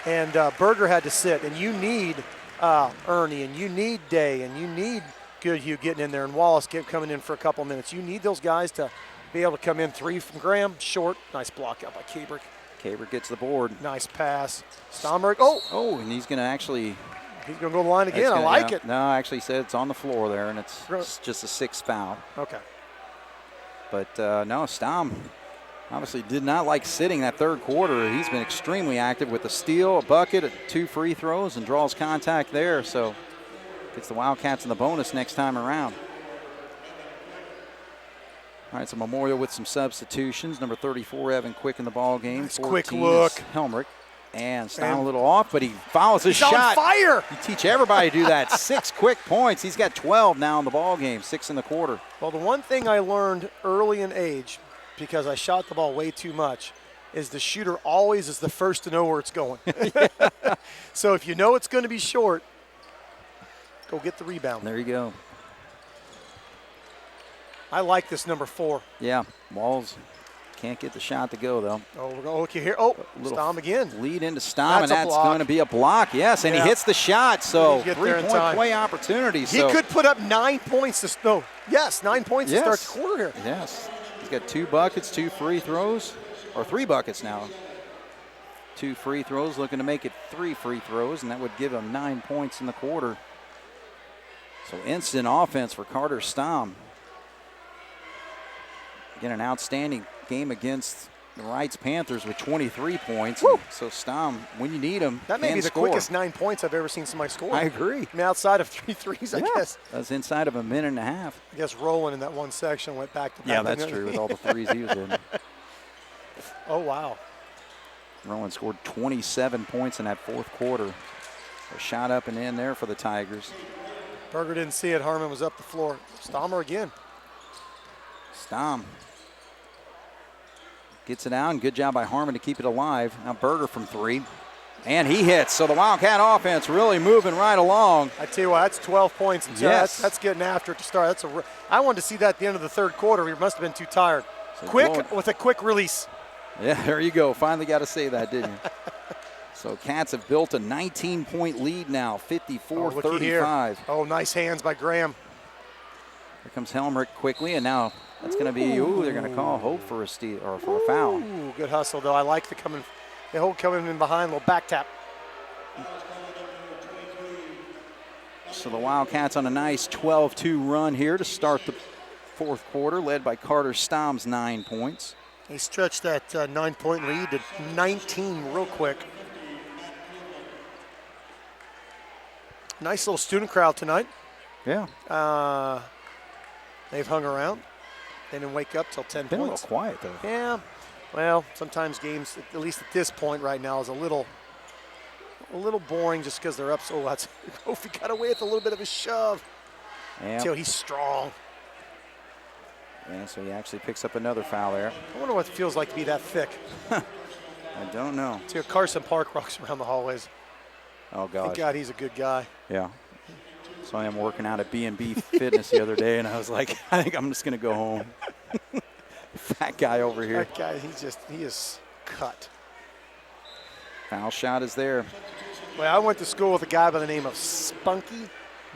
S2: And Berger had to sit. And you need Ernie, and you need Day, and you need Goodhue getting in there, and Wallace coming in for a couple minutes. You need those guys to be able to come in. 3 from Graham, short. Nice block out by Cabrick.
S1: Cabrick gets the board.
S2: Nice pass. Stomberg.
S1: Oh, and he's going to actually
S2: he's going to go to the line again. I like it.
S1: No, I actually said it's on the floor there, and it's just a 6th foul.
S2: Okay.
S1: But, no, Stam obviously did not like sitting that third quarter. He's been extremely active with a steal, a bucket, 2 free throws, and draws contact there. So gets the Wildcats in the bonus next time around. All right, so Memorial with some substitutions. Number 34, Evan Quick in the ball game.
S2: Nice quick look.
S1: Helmrich. And Stam a little off, but he follows his shot.
S2: He's on fire.
S1: You teach everybody to do that. 6 quick points. He's got 12 now in the ball game, 6 in the quarter.
S2: Well, the one thing I learned early in age, because I shot the ball way too much, is the shooter always is the first to know where it's going. So if you know it's going to be short, go get the rebound.
S1: There you go.
S2: I like this number 4.
S1: Yeah, Walls can't get the shot to go, though.
S2: Oh, we're going to look here. Oh, Stam again.
S1: Lead into Stam, and that's
S2: block.
S1: going to be a block. Yes, and he hits the shot, so 3-point play opportunity.
S2: He could put up 9 points to start the quarter here.
S1: Yes. He's got 2 buckets, 2 free throws, or 3 buckets now. 2 free throws, looking to make it 3 free throws, and that would give him 9 points in the quarter. So instant offense for Carter Stam. Again, an outstanding game against the Wrights Panthers with 23 points. So Stam, when you need him,
S2: that may be the quickest 9 points I've ever seen somebody score.
S1: I agree.
S2: I mean, outside of 3 threes, I guess.
S1: That's inside of a minute and a half.
S2: I guess Roland in that one section went back to back.
S1: Yeah, that's true with all the threes he was in.
S2: Oh, wow.
S1: Roland scored 27 points in that 4th quarter. A shot up and in there for the Tigers.
S2: Berger didn't see it. Harmon was up the floor. Stammer again.
S1: Stam gets it down. Good job by Harmon to keep it alive. Now Berger from 3. And he hits. So the Wildcat offense really moving right along.
S2: I tell you what, that's 12 points.
S1: Yes.
S2: That's getting after it to start. I wanted to see that at the end of the 3rd quarter. We must have been too tired. So with a quick release.
S1: Yeah, there you go. Finally got to say that, didn't you? So Cats have built a 19-point lead now, 54-35.
S2: Oh, nice hands by Graham.
S1: Here comes Helmrich quickly, and now that's going to be, they're going to call Hope for a steal or for a foul.
S2: Ooh, good hustle, though. I like the Hope coming in behind, little back tap.
S1: So the Wildcats on a nice 12-2 run here to start the 4th quarter, led by Carter Stam's 9 points.
S2: He stretched that 9-point lead to 19 real quick. Nice little student crowd tonight.
S1: Yeah.
S2: They've hung around. They didn't wake up till 10
S1: Been
S2: points.
S1: A little quiet, though.
S2: Yeah. Well, sometimes games, at least at this point right now, is a little boring just because they're up. So that's Kofi got away with a little bit of a shove.
S1: Yeah.
S2: Until he's strong.
S1: Yeah, so he actually picks up another foul there.
S2: I wonder what it feels like to be that thick.
S1: I don't know.
S2: See, Carson Park walks around the hallways.
S1: Oh, God.
S2: Thank God he's a good guy.
S1: Yeah. Saw him working out at B&B Fitness the other day, and I was like, I think I'm just going to go home. Fat guy over here.
S2: That guy, he is cut.
S1: Foul shot is there.
S2: Well, I went to school with a guy by the name of Spunky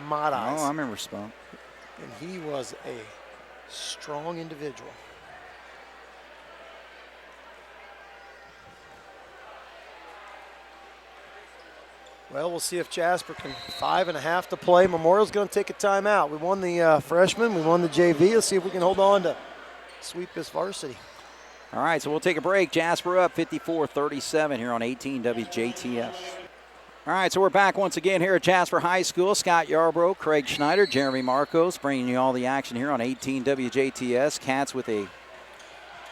S2: Mott-Eyes.
S1: Oh, I remember Spunk.
S2: And he was a strong individual. Well, we'll see if Jasper can 5.5 to play. Memorial's going to take a timeout. We won the freshman. We won the JV. Let's see if we can hold on to sweep this varsity.
S1: All right, so we'll take a break. Jasper up 54-37 here on 18 WJTF. All right, so we're back once again here at Jasper High School. Scott Yarbrough, Craig Schneider, Jeremy Marcos bringing you all the action here on 18 WJTS. Cats with a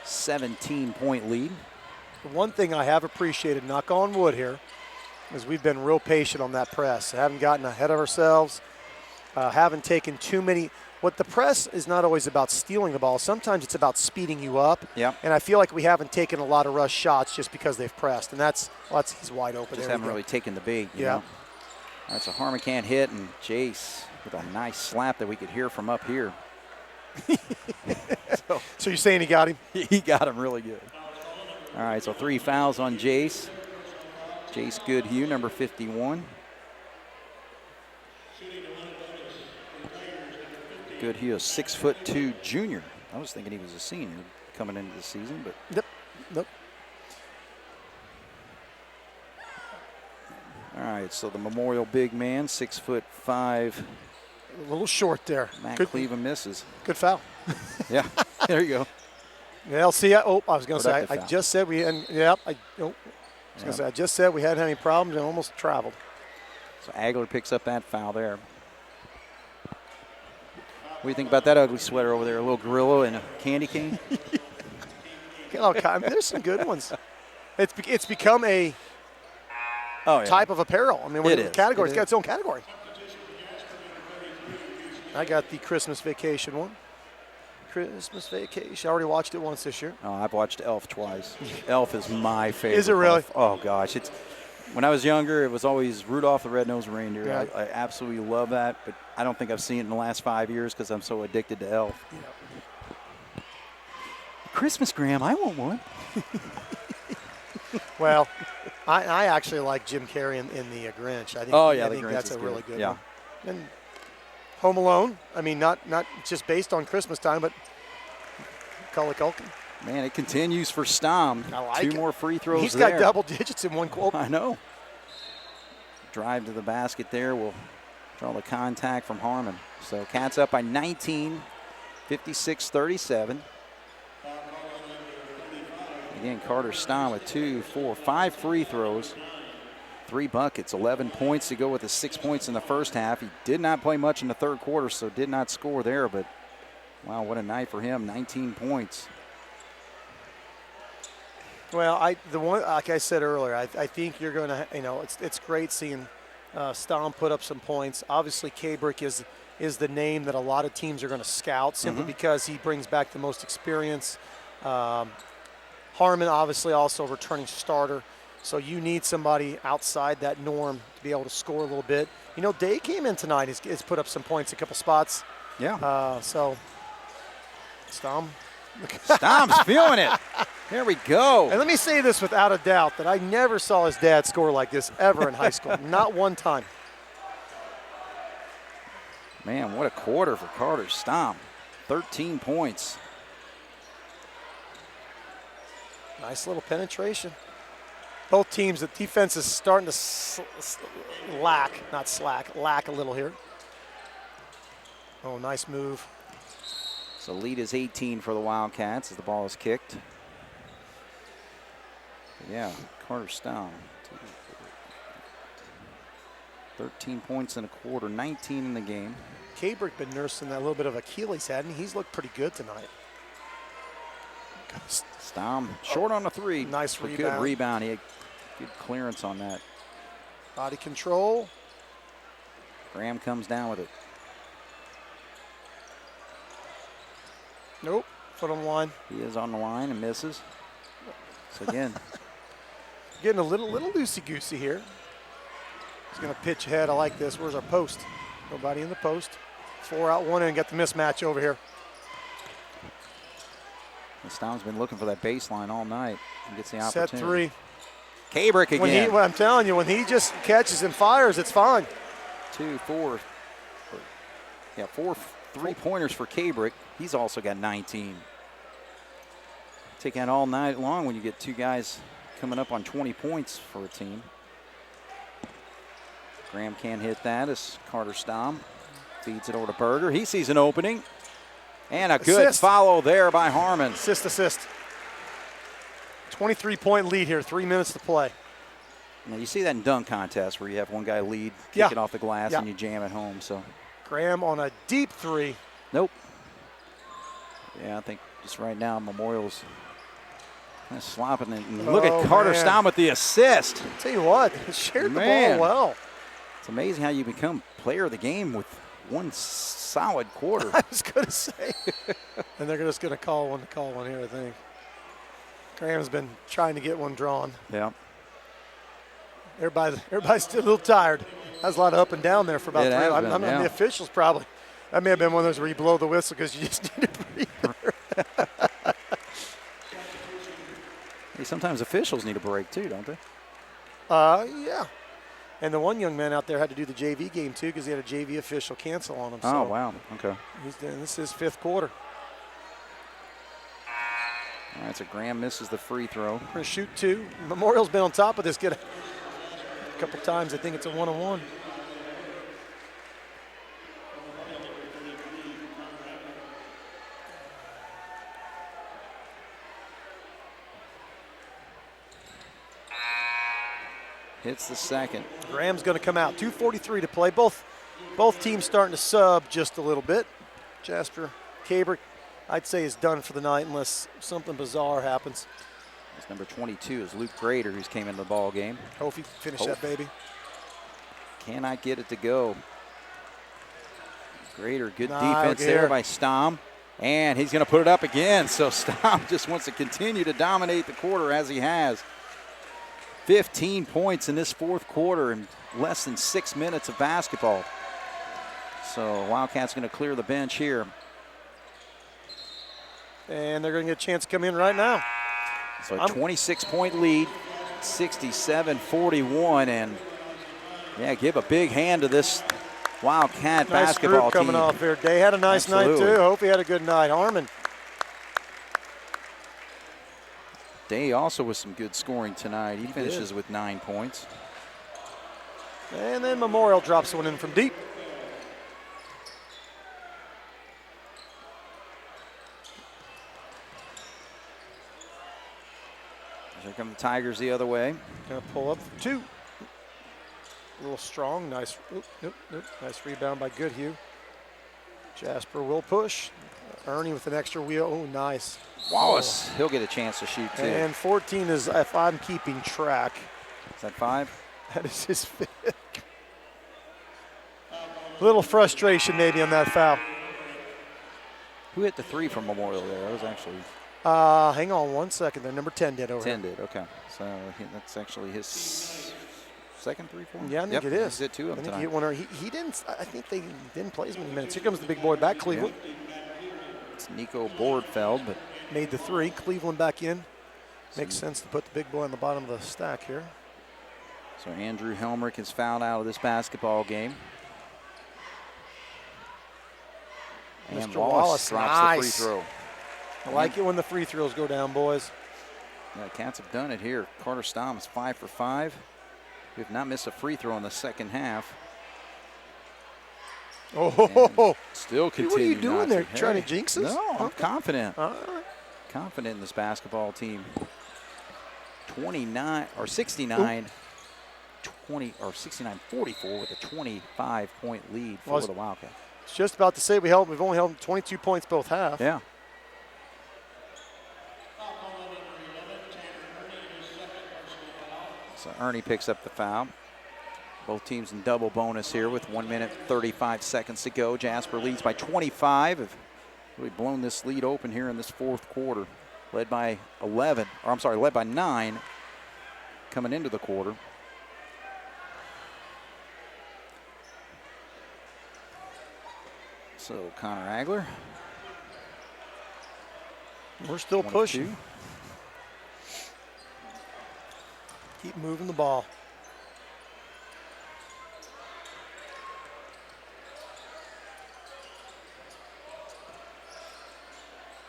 S1: 17-point lead.
S2: The one thing I have appreciated, knock on wood here, is we've been real patient on that press. Haven't gotten ahead of ourselves, haven't taken too many. What the press is not always about stealing the ball. Sometimes it's about speeding you up.
S1: Yep.
S2: And I feel like we haven't taken a lot of rush shots just because they've pressed. And he's wide open.
S1: Just haven't really taken the bait. You know? All right, so Harmon can't hit, and Jace with a nice slap that we could hear from up here.
S2: So you're saying he got him?
S1: He got him really good. All right, so 3 fouls on Jace. Jace Goodhue, number 51. Goodhue, a 6'2" junior. I was thinking he was a senior coming into the season, but.
S2: Nope.
S1: All right, right, so the Memorial big man, 6'5".
S2: A little short there.
S1: Matt Cleveland misses.
S2: Good foul.
S1: Yeah, there you go.
S2: Yeah, see, I was going to say, I
S1: foul.
S2: just said we hadn't, I just said we hadn't had any problems and almost traveled.
S1: So Agler picks up that foul there. What do you think about that ugly sweater over there? A little gorilla and a candy cane?
S2: There's some good ones. It's become a type of apparel. I mean, it's got its own category. I got the Christmas Vacation one. Christmas Vacation. I already watched it once this year.
S1: Oh, I've watched Elf twice. Elf is my favorite.
S2: Is it really?
S1: Oh, gosh. When I was younger, it was always Rudolph the Red-Nosed Reindeer.
S2: Yeah.
S1: I absolutely love that, but I don't think I've seen it in the last 5 years because I'm so addicted to Elf.
S2: Yep.
S1: Christmas, Graham, I want one.
S2: Well, I actually like Jim Carrey in the Grinch. I think,
S1: the
S2: think
S1: Grinch
S2: that's
S1: is
S2: a really good
S1: yeah.
S2: one. And Home Alone, I mean, not just based on Christmas time, but Macaulay Culkin.
S1: Man, it continues for Stom.
S2: I like
S1: 2
S2: it.
S1: more free throws
S2: He's
S1: there.
S2: got double digits in one quote.
S1: I know. Drive to the basket there will draw the contact from Harmon. So Cats up by 19, 56-37. Again, Carter Stom with 2, 4, 5 free throws, 3 buckets, 11 points to go with the 6 points in the first half. He did not play much in the third quarter, so did not score there, but wow, what a night for him, 19 points.
S2: Well, like I said earlier, I think you're going to, it's great seeing Stom put up some points. Obviously, Kabrick is the name that a lot of teams are going to scout simply because he brings back the most experience. Harmon, obviously, also returning starter. So you need somebody outside that norm to be able to score a little bit. Day came in tonight. He's put up some points, a couple spots.
S1: Yeah.
S2: So Stom's
S1: feeling it. There we go.
S2: And let me say this without a doubt, that I never saw his dad score like this ever in high school. Not one time.
S1: Man, what a quarter for Carter Stom. 13 points.
S2: Nice little penetration. Both teams, the defense is starting to lack a little here. Oh, nice move.
S1: So lead is 18 for the Wildcats as the ball is kicked. Yeah, Carter Stom. 13 points in a quarter, 19 in the game.
S2: Kabrick been nursing that little bit of Achilles, hadn't he? He's looked pretty good tonight.
S1: Stom short on the 3.
S2: Nice rebound.
S1: Good rebound. He had good clearance on that.
S2: Body control.
S1: Graham comes down with it.
S2: Nope, foot on the line.
S1: He is on the line and misses. So again.
S2: Getting a little loosey-goosey here. He's going to pitch ahead. I like this. Where's our post? Nobody in the post. 4 out, 1 in. Got the mismatch over here.
S1: Stom's been looking for that baseline all night and gets the opportunity.
S2: Set 3.
S1: Kabrick again.
S2: I'm telling you, when he just catches and fires, it's fine.
S1: 2, 4. Yeah, 4 3-pointers for Kabrick. He's also got 19. Take that all night long when you get 2 guys coming up on 20 points for a team. Graham can't hit that as Carter Stom feeds it over to Berger. He sees an opening. And a good follow there by Harmon.
S2: Assist. 23-point lead here, 3 minutes to play.
S1: Now you see that in dunk contests where you have one guy lead, kick it off the glass, and you jam it home. So
S2: Graham on a deep 3.
S1: Nope. Yeah, I think just right now Memorial's kind of slopping it. And look at Carter Stom with the assist.
S2: I'll tell you what, he shared the ball well.
S1: It's amazing how you become player of the game with one solid quarter.
S2: I was going to say. And they're just going to call one here, I think. Graham's been trying to get one drawn.
S1: Yeah.
S2: Everybody's still a little tired. That was a lot of up and down there for about 3 minutes. I'm the officials probably. That may have been one of those where you blow the whistle because you just need a breather.
S1: Hey, sometimes officials need a break too, don't they?
S2: Yeah. And the one young man out there had to do the JV game too because he had a JV official cancel on him.
S1: Oh, wow. Okay.
S2: This is 5th quarter.
S1: All right, so Graham misses the free throw.
S2: We're going to shoot 2. Memorial's been on top of this. couple times. I think it's a one-on-one.
S1: Hits the second.
S2: Graham's going to come out. 2:43 to play. Both teams starting to sub just a little bit. Jasper Cabrick, I'd say, is done for the night unless something bizarre happens.
S1: That's number 22 is Luke Grader, who's came into the ball game.
S2: Hope he finished that baby.
S1: Cannot get it to go. Grader, good
S2: Nah,
S1: defense
S2: okay.
S1: there by Stom. And he's going to put it up again. So Stom just wants to continue to dominate the quarter as he has. 15 points in this fourth quarter in less than 6 minutes of basketball. So Wildcats going to clear the bench here.
S2: And they're going to get a chance to come in right now.
S1: So a 26-point lead, 67-41. And, yeah, give a big hand to this Wildcat basketball
S2: group coming
S1: team.
S2: off here. Day had a nice
S1: Absolutely.
S2: night, too. Hope he had a good night. Harmon.
S1: Day also with some good scoring tonight. He finishes with 9 points.
S2: And then Memorial drops one in from deep.
S1: Here come the Tigers the other way.
S2: Gonna pull up for two. A little strong, nice. Nope. Nice rebound by Goodhue. Jasper will push. Ernie with an extra wheel. Oh, nice.
S1: Wallace, he'll get a chance to shoot too.
S2: And 14 is, if I'm keeping track.
S1: Is that 5?
S2: That is his fifth. Little frustration maybe on that foul.
S1: Who hit the 3 from Memorial there? That was actually
S2: Hang on 1 second there. Number 10 did over
S1: 10
S2: here.
S1: did, okay. So that's actually his second 3 for him?
S2: Yeah, I think it is.
S1: He did 2 of them
S2: I think
S1: tonight.
S2: he hit one. He didn't. I think they didn't play as many minutes. Here comes the big boy back, Cleveland.
S1: Yeah. It's Nico Bordfeld, but
S2: Made the 3. Cleveland back in. Makes sense to put the big boy on the bottom of the stack here.
S1: so Andrew Helmrich is fouled out of this basketball game. And
S2: Mr.
S1: Wallace
S2: Wallace,
S1: drops
S2: nice.
S1: the free throw.
S2: I like it when the free throws go down, boys.
S1: Yeah, the Cats have done it here. Carter Stom is 5 for 5. We have not missed a free throw in the second half.
S2: Oh,
S1: Still continuing.
S2: what are you doing there?
S1: Hey,
S2: Trying to jinx us?
S1: No, I'm confident.
S2: All right.
S1: Confident in this basketball team. 29 or 69, 20 or 69-44 with a 25-point lead for the Wildcats.
S2: I was just about to say we've only held 22 points both half.
S1: Yeah. So Ernie picks up the foul. Both teams in double bonus here with 1 minute 35 seconds to go. Jasper leads by 25. Have really blown this lead open here in this fourth quarter. Led by 9 coming into the quarter. So Connor Agler.
S2: We're still pushing. Keep moving the ball.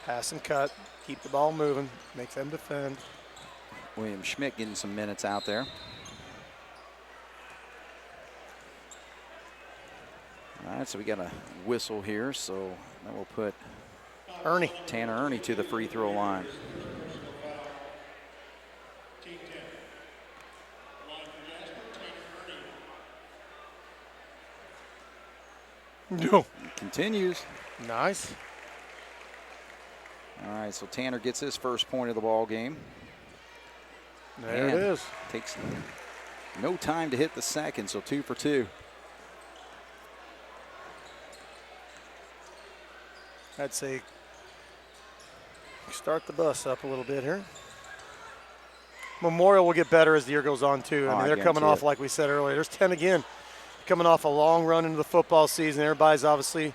S2: Pass and cut. Keep the ball moving. Make them defend.
S1: William Schmidt getting some minutes out there. All right, so we got a whistle here, so that will put Tanner Ernie to the free throw line.
S2: No.
S1: Continues.
S2: Nice.
S1: All right, so Tanner gets his first point of the ball game.
S2: There it is.
S1: Takes no time to hit the second, so 2 for 2.
S2: I'd say start the bus up a little bit here. Memorial will get better as the year goes on, too. I mean, they're coming off, like we said earlier. There's 10 again. Coming off a long run into the football season. Everybody's obviously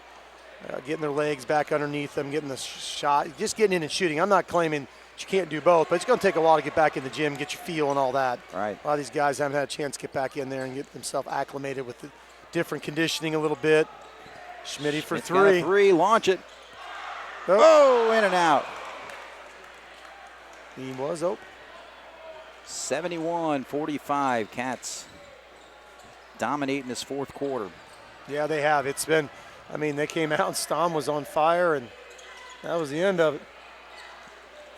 S2: getting their legs back underneath them, getting the shot, just getting in and shooting. I'm not claiming that you can't do both, but it's going to take a while to get back in the gym, get your feel and all that.
S1: Right.
S2: A lot of these guys haven't had a chance to get back in there and get themselves acclimated with the different conditioning a little bit. Schmitty for
S1: Schmidt's got a 3, launch it.
S2: Oh,
S1: in and out.
S2: He was open.
S1: 71-45, Cats dominating this fourth quarter.
S2: Yeah, they have. It's been, I mean, they came out and Stom was on fire, and that was the end of it.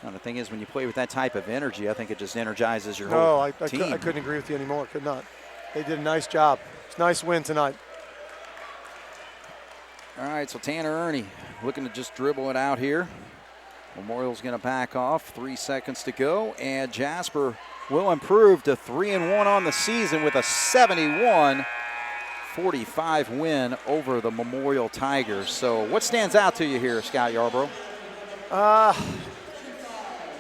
S1: Now, the thing is, when you play with that type of energy, I think it just energizes your whole team.
S2: I couldn't agree with you anymore. Could not. They did a nice job. It's a nice win tonight.
S1: All right, so Tanner Ernie looking to just dribble it out here. Memorial's going to back off. 3 seconds to go, and Jasper will improve to 3-1 on the season with a 71-45 win over the Memorial Tigers. So what stands out to you here, Scott Yarbrough?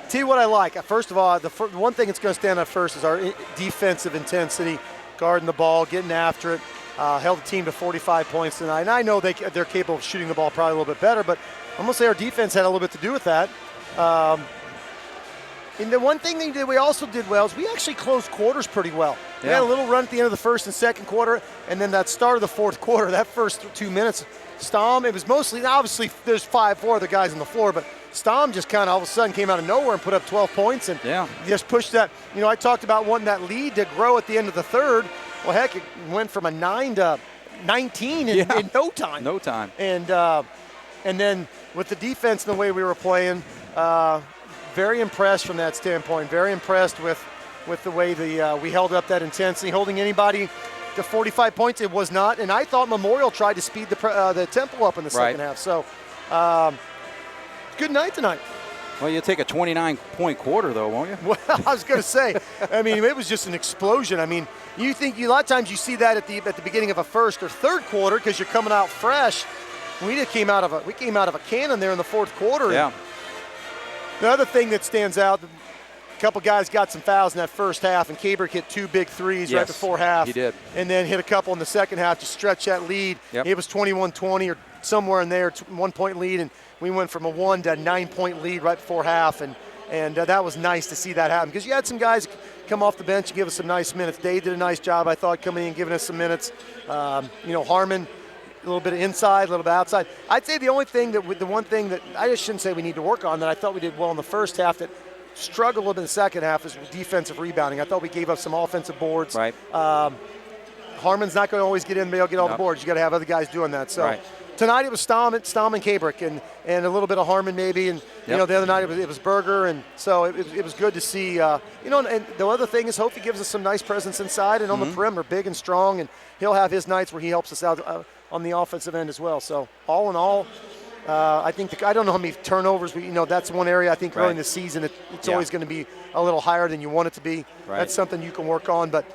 S2: Tell you what I like. First of all, the one thing that's going to stand out first is our defensive intensity, guarding the ball, getting after it. Held the team to 45 points tonight. And I know they're capable of shooting the ball probably a little bit better, but I'm going to say our defense had a little bit to do with that. And the one thing we also did well is we actually closed quarters pretty well. Yeah. We had a little run at the end of the first and second quarter, and then that start of the fourth quarter, that first 2 minutes, Stom, it was mostly, obviously there's 4 other guys on the floor, but Stom just kind of all of a sudden came out of nowhere and put up 12 points and just pushed that. You know, I talked about wanting that lead to grow at the end of the third. Well, heck, it went from a 9 to 19 in no time.
S1: No time.
S2: And then with the defense and the way we were playing, very impressed from that standpoint. Very impressed with the way we held up that intensity, holding anybody to 45 points. It was not, and I thought Memorial tried to speed the tempo up in the second half. So, good night tonight.
S1: Well, you'll take a 29-point quarter, though, won't you?
S2: Well, I was going to say, I mean, it was just an explosion. I mean, a lot of times you see that at the beginning of a first or third quarter because you're coming out fresh. We came out of a cannon there in the fourth quarter.
S1: Yeah.
S2: The other thing that stands out, a couple guys got some fouls in that first half, and Kabrick hit 2 big threes right before half.
S1: He did.
S2: And then hit a couple in the second half to stretch that lead.
S1: Yep.
S2: It was 21-20 or somewhere in there, 1-point lead, and we went from a 1 to 9-point lead right before half, and that was nice to see that happen because you had some guys come off the bench and give us some nice minutes. Dave did a nice job, I thought, coming in and giving us some minutes. Harmon, a little bit of inside, a little bit outside. I'd say the one thing that I just shouldn't say we need to work on that I thought we did well in the first half that struggled a little bit in the second half is defensive rebounding. I thought we gave up some offensive boards.
S1: Right.
S2: Harmon's not going to always get in, but he'll get all the boards. You got to have other guys doing that. So tonight it was Stom and Kabrick and a little bit of Harmon maybe, and the other night it was Berger, and so it was good to see. And the other thing is Hope gives us some nice presence inside and on the perimeter, big and strong, and he'll have his nights where he helps us out on the offensive end as well. So all in all, I think I don't know how many turnovers that's one area I think early in the season it's always going to be a little higher than you want it to be. Right. That's something you can work on, but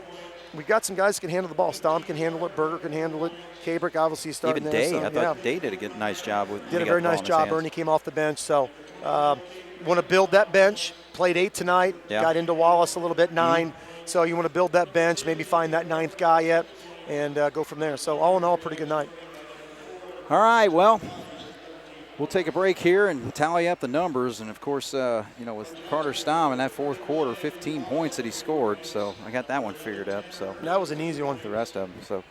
S2: we've got some guys who can handle the ball. Stom can handle it. Berger can handle it. Kabrick obviously starting
S1: there. Even Day,
S2: so,
S1: I thought Day did a nice job with.
S2: Did a very nice job. Ernie came off the bench, so want to build that bench. Played 8 tonight. Got into Wallace a little bit, 9. So you want to build that bench, maybe find that 9th guy yet, and go from there. So all in all, pretty good night.
S1: All right, well, we'll take a break here and tally up the numbers. And, of course, with Carter Stom in that fourth quarter, 15 points that he scored. So I got that one figured up. So
S2: that was an easy one.
S1: The rest of them. So,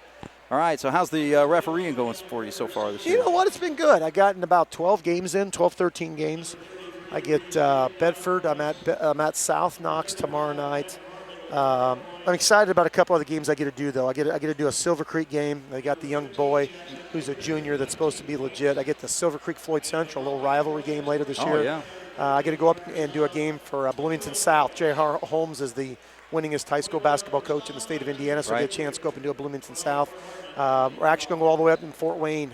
S1: all right, so how's the refereeing going for you so far this year?
S2: You know what? It's been good. I got in about 12 games in, 12, 13 games. I get Bedford. I'm at South Knox tomorrow night. I'm excited about a couple other games I get to do, though. I get to do a Silver Creek game. They got the young boy who's a junior that's supposed to be legit. I get the Silver Creek Floyd Central, a little rivalry game later this year.
S1: Yeah.
S2: I get to go up and do a game for Bloomington South. J.R. Holmes is the winningest high school basketball coach in the state of Indiana, so I get a chance to go up and do a Bloomington South. We're actually going to go all the way up in Fort Wayne.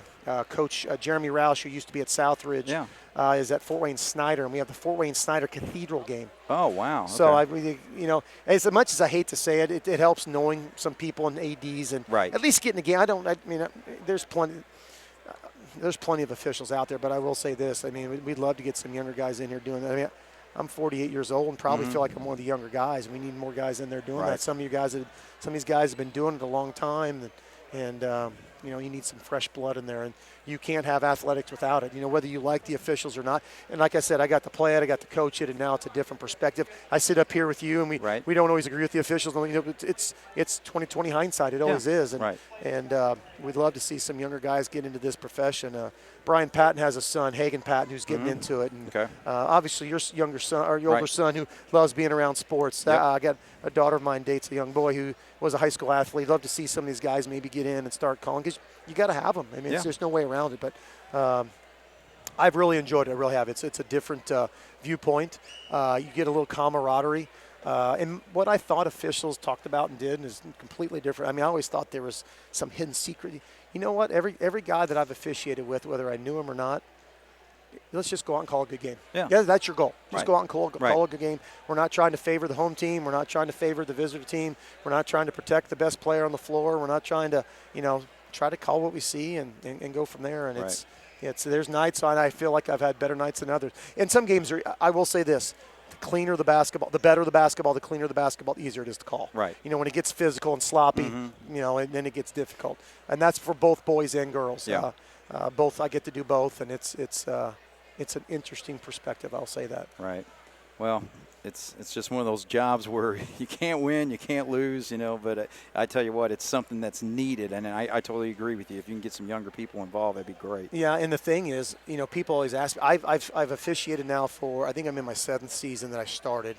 S2: Coach Jeremy Roush, who used to be at Southridge, is at Fort Wayne Snyder, and we have the Fort Wayne Snyder Cathedral game.
S1: Oh, wow. Okay.
S2: So, as much as I hate to say it, it helps knowing some people and ADs and at least getting a game. There's plenty of officials out there, but I will say this. I mean, we'd love to get some younger guys in here doing that. I mean, I'm 48 years old and probably feel like I'm one of the younger guys. We need more guys in there doing that. Some of these guys have been doing it a long time, and you need some fresh blood in there. And, you can't have athletics without it, whether you like the officials or not. And like I said, I got to play it, I got to coach it, and now it's a different perspective. I sit up here with you, and we don't always agree with the officials. It's 20/20 hindsight. It always is. And we'd love to see some younger guys get into this profession. Brian Patton has a son, Hagen Patton, who's getting into it. And obviously your younger son, or your older son, who loves being around sports. I got a daughter of mine dates a young boy who was a high school athlete. Love to see some of these guys maybe get in and start calling, because you got to have them. I mean, there's no way around it. But I've really enjoyed it. I really have. It's a different viewpoint. You get a little camaraderie. And what I thought officials talked about and did is completely different. I mean, I always thought there was some hidden secret. You know what? Every guy that I've officiated with, whether I knew him or not, let's just go out and call a good game. Yeah, that's your goal. Just go out and call a good game. We're not trying to favor the home team. We're not trying to favor the visitor team. We're not trying to protect the best player on the floor. We're not trying to, try to call what we see and go from there. And there's nights, and I feel like I've had better nights than others. And some games I will say this. The cleaner the basketball, the better the basketball, the cleaner the basketball, the easier it is to call. When it gets physical and sloppy, and then it gets difficult. And that's for both boys and girls. Both, I get to do both, and it's an interesting perspective, I'll say that.
S1: Right. Well, it's just one of those jobs where you can't win, you can't lose, but I tell you what, it's something that's needed, and I totally agree with you. If you can get some younger people involved, that'd be great. Yeah,
S2: and the thing is, people always ask me, I've officiated now for, I think I'm in my 7th season that I started.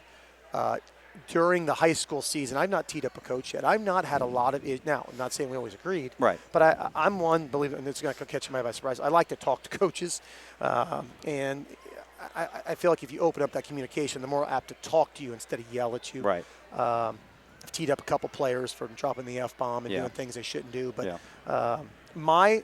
S2: During the high school season, I've not teed up a coach yet. I've not had a lot of it. Now, I'm not saying we always agreed. But I'm one, believe it, and it's going to catch me by surprise. I like to talk to coaches, and I feel like if you open up that communication, the more apt to talk to you instead of yell at you. I've teed up a couple players for dropping the F-bomb and doing things they shouldn't do. But my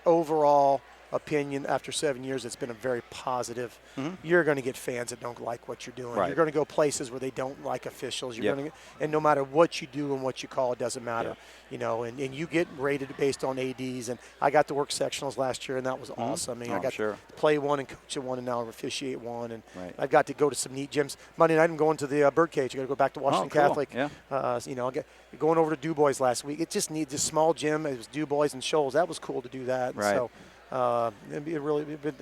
S2: overall opinion after 7 years, it's been a very positive. You're going to get fans that don't like what you're doing. You're going to go places where they don't like officials. You're going to, and no matter what you do and what you call, it doesn't matter. And you get rated based on ADs. And I got to work sectionals last year, and that was awesome. I mean, I got to play one and coach at one, and now officiate one. And I've got to go to some neat gyms. Monday night, I'm going to the Birdcage. I got to go back to Washington Catholic. Going over to Du Bois last week. It just needs a small gym. It was Du Bois and Shoals. That was cool to do that. So I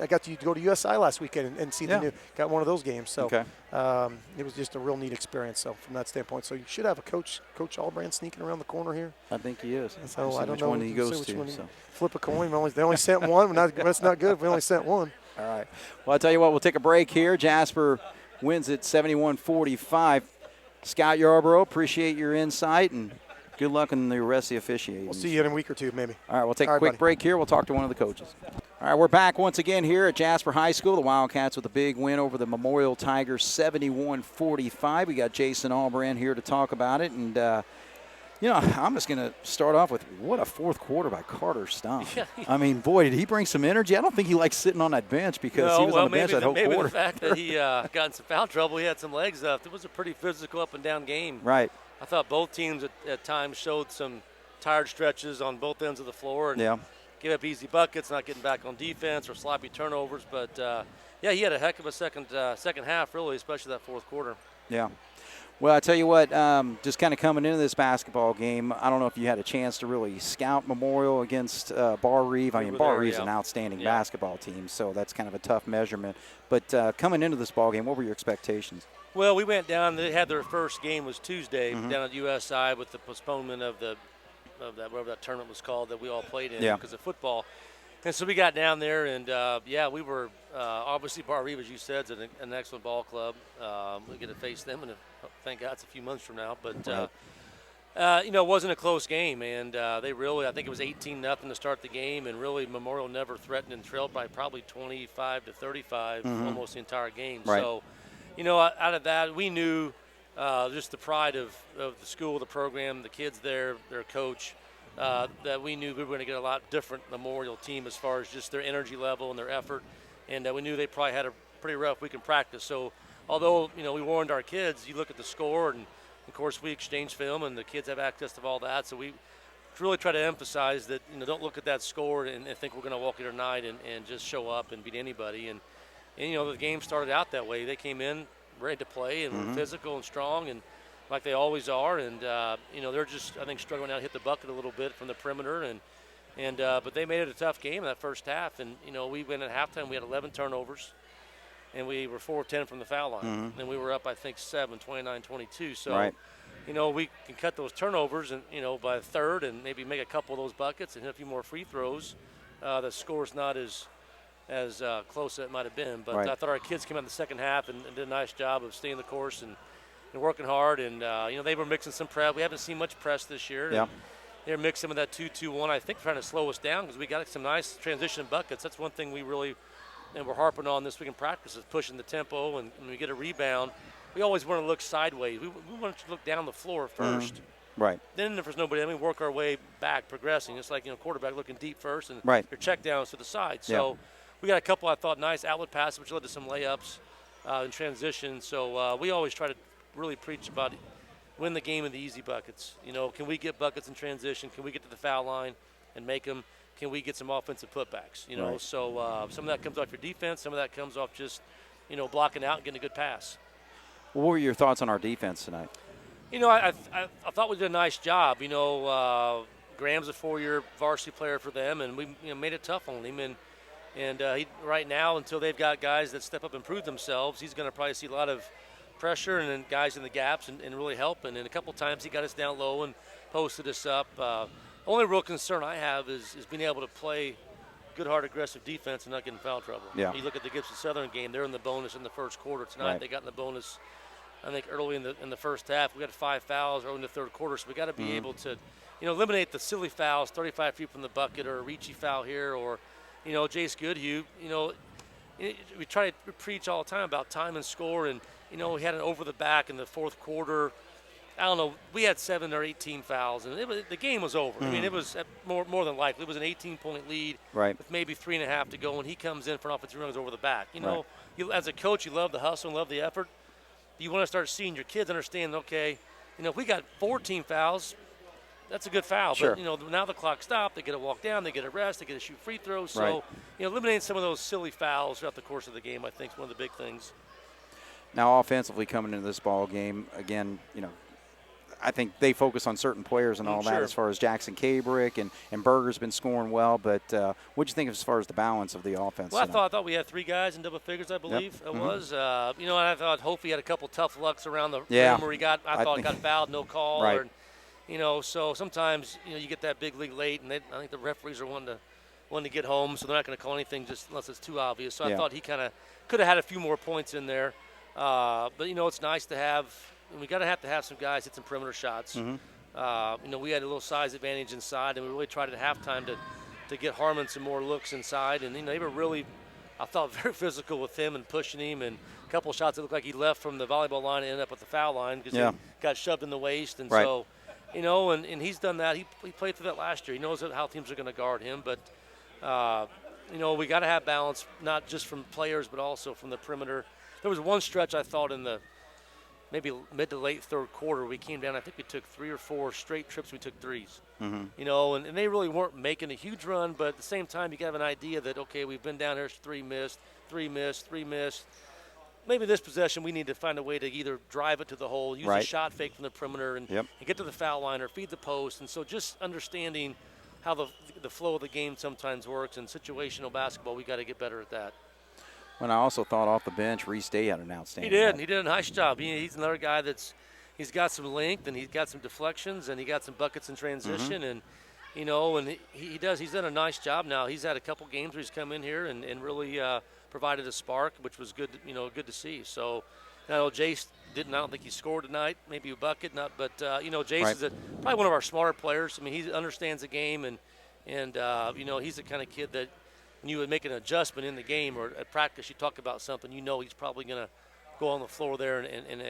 S2: got to go to USI last weekend and see got one of those games. So it was just a real neat experience. So from that standpoint, so you should have a Coach Allbrand sneaking around the corner here.
S1: I think he is.
S2: So I don't know
S1: which one he goes to.
S2: Flip a coin. They only sent one. That's not good if we only sent one.
S1: All right. Well, I'll tell you what. We'll take a break here. Jasper wins it 71-45. Scott Yarborough, appreciate your insight and good luck in the rest of the officiating.
S2: We'll see you in a week or two, maybe.
S1: All right, we'll take a quick break here. We'll talk to one of the coaches. All right, we're back once again here at Jasper High School. The Wildcats with a big win over the Memorial Tigers, 71-45. We got Jason Allbrand here to talk about it. And, I'm just going to start off with what a fourth quarter by Carter Stein. I mean, boy, did he bring some energy. I don't think he likes sitting on that bench because he was on the bench that whole quarter.
S3: Maybe the fact that he got in some foul trouble, he had some legs up. It was a pretty physical up-and-down game.
S1: Right.
S3: I thought both teams at times showed some tired stretches on both ends of the floor and gave up easy buckets, not getting back on defense or sloppy turnovers. But, he had a heck of a second half, really, especially that fourth quarter.
S1: Yeah. Well, I tell you what, just kind of coming into this basketball game, I don't know if you had a chance to really scout Memorial against Bar Reeve. I mean, Bar Reeve's an outstanding basketball team, so that's kind of a tough measurement. But coming into this ball game, what were your expectations?
S3: Well, we went down. They had their first game was Tuesday down at USI with the postponement of that whatever that tournament was called that we all played in because of football. And so we got down there, and we were obviously Bar Reeve, as you said, is an excellent ball club. We get to face them, and thank God it's a few months from now. But it wasn't a close game, and they really, I think it was 18-0 to start the game, and really Memorial never threatened and trailed by probably 25-35 almost the entire game.
S1: Right.
S3: So, out of that, we knew just the pride of the school, the program, the kids there, their coach. That we knew we were going to get a lot different Memorial team as far as just their energy level and their effort, and we knew they probably had a pretty rough week in practice. So, although we warned our kids, you look at the score, and of course we exchange film, and the kids have access to all that. So we really try to emphasize that don't look at that score and think we're going to walk here tonight and just show up and beat anybody. And the game started out that way. They came in ready to play and were physical and strong and like they always are, and they're just, I think, struggling out to hit the bucket a little bit from the perimeter, and And but they made it a tough game in that first half. And, we went at halftime. We had 11 turnovers, and we were 4 of 10 from the foul line. And we were up, I think, 29-22. So, we can cut those turnovers and, by a third and maybe make a couple of those buckets and hit a few more free throws. The score's not as close as it might have been. But I thought our kids came out in the second half and did a nice job of staying the course and working hard. And, they were mixing some press. We haven't seen much press this year.
S1: Yeah.
S3: They're mixing some of that 2-2-1, I think, trying to slow us down because we got some nice transition buckets. That's one thing we really and we're harping on this week in practice is pushing the tempo. And when we get a rebound, we always want to look sideways. We want to look down the floor first.
S1: Right.
S3: Then if there's nobody, then we work our way back, progressing. It's like, quarterback looking deep first and your check downs to the side. So we got a couple, I thought, nice outlet passes, which led to some layups in transition. So we always try to really preach about win the game in the easy buckets. Can we get buckets in transition? Can we get to the foul line and make them? Can we get some offensive putbacks? So some of that comes off your defense. Some of that comes off just, blocking out and getting a good pass.
S1: What were your thoughts on our defense tonight?
S3: I thought we did a nice job. Graham's a 4-year varsity player for them, and we made it tough on him. And he, right now, until they've got guys that step up and prove themselves, he's going to probably see a lot of pressure and then guys in the gaps and really helping. And a couple times he got us down low and posted us up. Only real concern I have is being able to play good, hard, aggressive defense and not get in foul trouble.
S1: Yeah.
S3: You look at the Gibson Southern game; they're in the bonus in the first quarter tonight. They got in the bonus, I think, early in the first half. We got 5 fouls early in the third quarter, so we got to be able to, eliminate the silly fouls, 35 feet from the bucket, or a reachy foul here, or, Jace Goodhue. We try to preach all the time about time and score, and we had an over the back in the fourth quarter. I don't know. We had 7 or 18 fouls, and the game was over. I mean, it was more than likely. It was an 18-point lead with maybe 3.5 to go, and he comes in for an offensive runs over the back. You, as a coach, you love the hustle and love the effort. You want to start seeing your kids understand, okay, if we got 14 fouls, that's a good foul.
S1: Sure.
S3: But, now the clock stopped. They get a walk down. They get a rest. They get to shoot free throws. So, eliminating some of those silly fouls throughout the course of the game, I think, is one of the big things.
S1: Now, offensively coming into this ball game, again, I think they focus on certain players and all that as far as Jackson Cabrick and Berger's been scoring well. But what do you think as far as the balance of the offense?
S3: Well, I thought we had 3 guys in double figures, I believe it was. And I thought Hofi had a couple tough lucks around the rim where he got fouled, no call.
S1: Right.
S3: Or, so sometimes, you get that big league late, and I think the referees are wanting to get home, so they're not going to call anything just unless it's too obvious. So I thought he kind of could have had a few more points in there. But, it's nice to have – we got to have some guys hit some perimeter shots. We had a little size advantage inside, and we really tried at halftime to get Harmon some more looks inside. And, they were really, I thought, very physical with him and pushing him. And a couple of shots that looked like he left from the volleyball line and ended up at the foul line because he got shoved in the waist. And so, and he's done that. He played through that last year. He knows how teams are going to guard him. But, we got to have balance, not just from players but also from the perimeter. There was one stretch I thought in the maybe mid to late third quarter, we came down. I think we took 3 or 4 straight trips. We took threes, and they really weren't making a huge run. But at the same time, you have an idea that, okay, we've been down here, 3 missed, 3 missed, 3 missed. Maybe this possession we need to find a way to either drive it to the hole, use a shot fake from the perimeter, and get to the foul line or feed the post. And so just understanding how the flow of the game sometimes works and situational basketball, we got to get better at that.
S1: And I also thought off the bench, Reese Day had an outstanding
S3: night. He did a nice job. He's another guy he's got some length and he's got some deflections and he got some buckets in transition and he's done a nice job now. He's had a couple games where he's come in here and really provided a spark, which was good, good to see. So, Jace I don't think he scored tonight, maybe a bucket, but Jace is probably one of our smarter players. I mean, he understands the game and he's the kind of kid that when you would make an adjustment in the game or at practice, you talk about something, he's probably going to go on the floor there and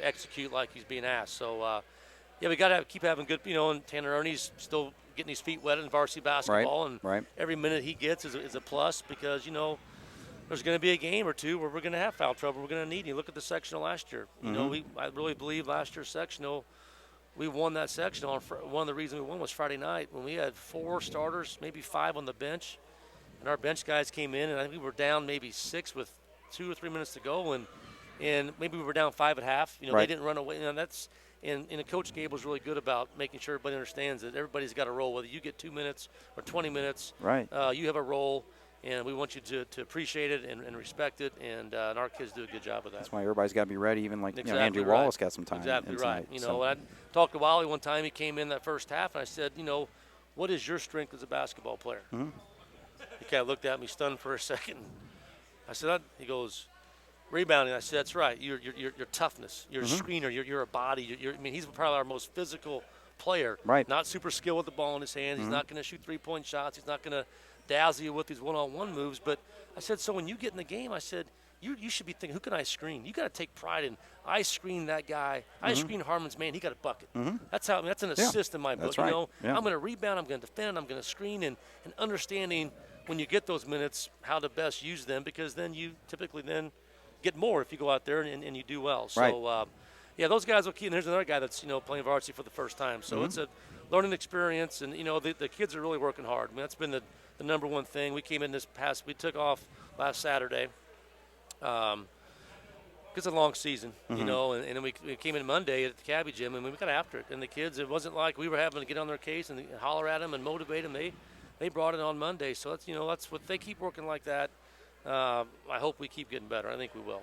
S3: execute like he's being asked. So, we got to keep having good, and Tanner Ernie's still getting his feet wet in varsity basketball. And every minute he gets is a plus because, there's going to be a game or two where we're going to have foul trouble. We're going to need. You look at the sectional last year. I really believe last year's sectional, we won that sectional. One of the reasons we won was Friday night when we had 4 starters, maybe 5 on the bench. And our bench guys came in, and I think we were down maybe 6 with 2 or 3 minutes to go, and maybe we were down 5 at half. They didn't run away. And Coach Gable's really good about making sure everybody understands that everybody's got a role. Whether you get 2 minutes or 20 minutes,
S1: right?
S3: You have a role, and we want you to appreciate it and respect it. And our kids do a good job of that.
S1: That's why everybody's got to be ready. Even like
S3: Exactly
S1: Andrew
S3: right.
S1: Wallace got some time.
S3: Exactly right.
S1: Tonight, so.
S3: I talked to Wally one time. He came in that first half, and I said, what is your strength as a basketball player?
S1: Mm-hmm.
S3: He kind of looked at me stunned for a second. I said, he goes, rebounding. I said, that's right. Your toughness. You're a screener. You're a body. He's probably our most physical player.
S1: Right.
S3: Not super skilled with the ball in his hands. He's not going to shoot 3-point shots. He's not going to dazzle you with these one-on-one moves. But I said, so when you get in the game, I said, you should be thinking, who can I screen? You got to take pride in, I screen that guy. I screen Harmon's man. He got a bucket. That's that's an assist in my book.
S1: That's right.
S3: I'm going to rebound. I'm going to defend. I'm going to screen, and understanding when you get those minutes how to best use them, because then you typically then get more if you go out there and you do well. So,
S1: right.
S3: Those guys will keep. And there's another guy that's playing varsity for the first time. So it's a learning experience, and the kids are really working hard. That's been the number one thing. We came in we took off last Saturday. It's a long season, and then we came in Monday at the Cabby Gym, and we got after it. And the kids, it wasn't like we were having to get on their case and holler at them and motivate them. They brought it on Monday. So that's what they keep working like that. I hope we keep getting better. I think we will.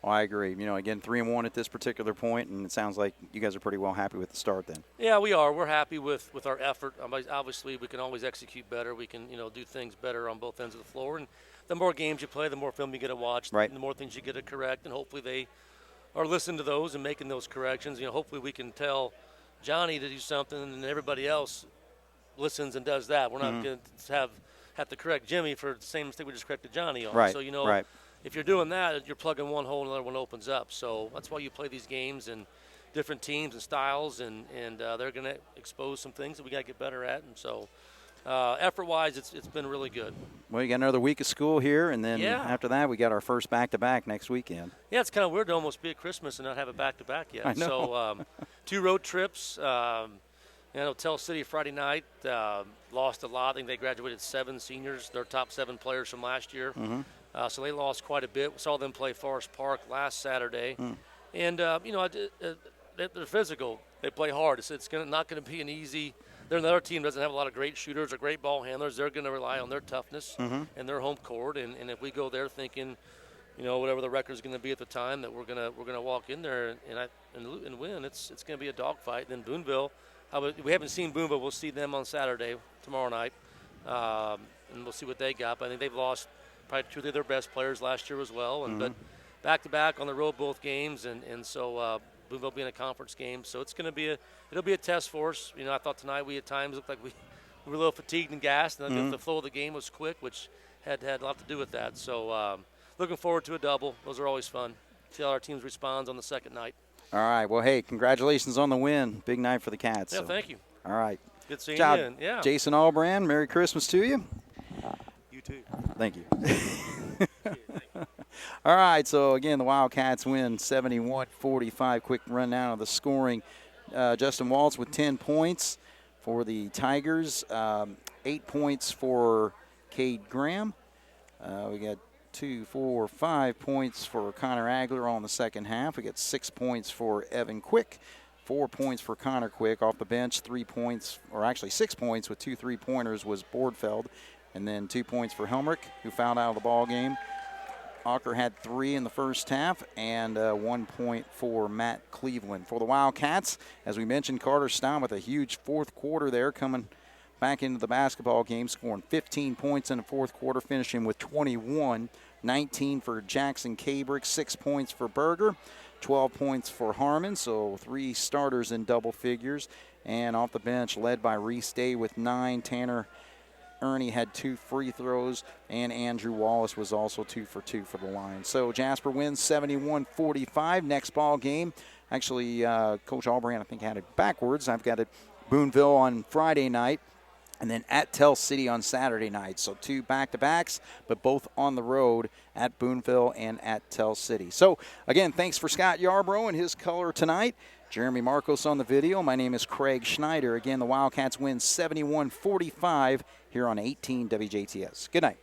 S1: Well, I agree. Again, 3-1 at this particular point, and it sounds like you guys are pretty well happy with the start then.
S3: Yeah, we are. We're happy with our effort. Obviously, we can always execute better. We can, do things better on both ends of the floor. And the more games you play, the more film you get to watch,
S1: right.
S3: The more things you get to correct, and hopefully they are listening to those and making those corrections. Hopefully we can tell Johnny to do something, and everybody else listens and does that. We're not going to have to correct Jimmy for the same mistake we just corrected Johnny on.
S1: Right.
S3: So,
S1: right.
S3: If you're doing that, you're plugging one hole and another one opens up. So that's why you play these games and different teams and styles, and they're going to expose some things that we got to get better at. And so effort-wise, it's been really good.
S1: Well, you got another week of school here, and then after that, we got our first back-to-back next weekend.
S3: Yeah, it's kind of weird to almost be at Christmas and not have a back-to-back yet.
S1: I know.
S3: So 2 road trips. Tell City Friday night, lost a lot. I think they graduated 7 seniors, their top 7 players from last year. So they lost quite a bit. We saw them play Forest Park last Saturday. And, they're physical. They play hard. It's not going to be an easy – they're another team that doesn't have a lot of great shooters or great ball handlers. They're going to rely on their toughness and their home court. And if we go there thinking, whatever the record is going to be at the time, that we're gonna walk in there and win, it's going to be a dogfight. Then Boonville – we haven't seen Boonville. We'll see them on Saturday, tomorrow night, and we'll see what they got. But I think they've lost probably 2 of their best players last year as well. But back-to-back on the road both games, and so Boonville being a conference game. So it'll be a test for us. I thought tonight we at times looked like we were a little fatigued and gassed, and the flow of the game was quick, which had a lot to do with that. So looking forward to a double. Those are always fun. See how our team responds on the second night.
S1: All right. Well, hey, congratulations on the win. Big night for the Cats.
S3: Yeah, thank you.
S1: All right.
S3: Good seeing
S1: job,
S3: you. Yeah.
S1: Jason Allbrand, Merry Christmas to you.
S3: You too.
S1: Thank you. All right. So, again, the Wildcats win 71-45. Quick rundown of the scoring. Justin Waltz with 10 points for the Tigers. 8 points for Cade Graham. We got 5 points for Connor Agler on the second half. We got 6 points for Evan Quick, 4 points for Connor Quick. Off the bench, 3 points, or actually 6 points with 2 3-pointers was Bordfeld. And then 2 points for Helmrich, who fouled out of the ball game. Ocker had 3 in the first half, and 1 point for Matt Cleveland. For the Wildcats, as we mentioned, Carter Stein with a huge fourth quarter there, coming back into the basketball game, scoring 15 points in the fourth quarter, finishing with 21. 19 for Jackson Cabrick, 6 points for Berger, 12 points for Harmon, so 3 starters in double figures. And off the bench, led by Reese Day with 9. Tanner Ernie had 2 free throws, and Andrew Wallace was also 2 for 2 for the Lions. So Jasper wins 71-45. Next ball game, actually, Coach Allbrand, I think, had it backwards. I've got it Boonville on Friday night, and then at Tell City on Saturday night. So 2 back-to-backs, but both on the road at Boonville and at Tell City. So, again, thanks for Scott Yarbrough and his color tonight. Jeremy Marcos on the video. My name is Craig Schneider. Again, the Wildcats win 71-45 here on 18 WJTS. Good night.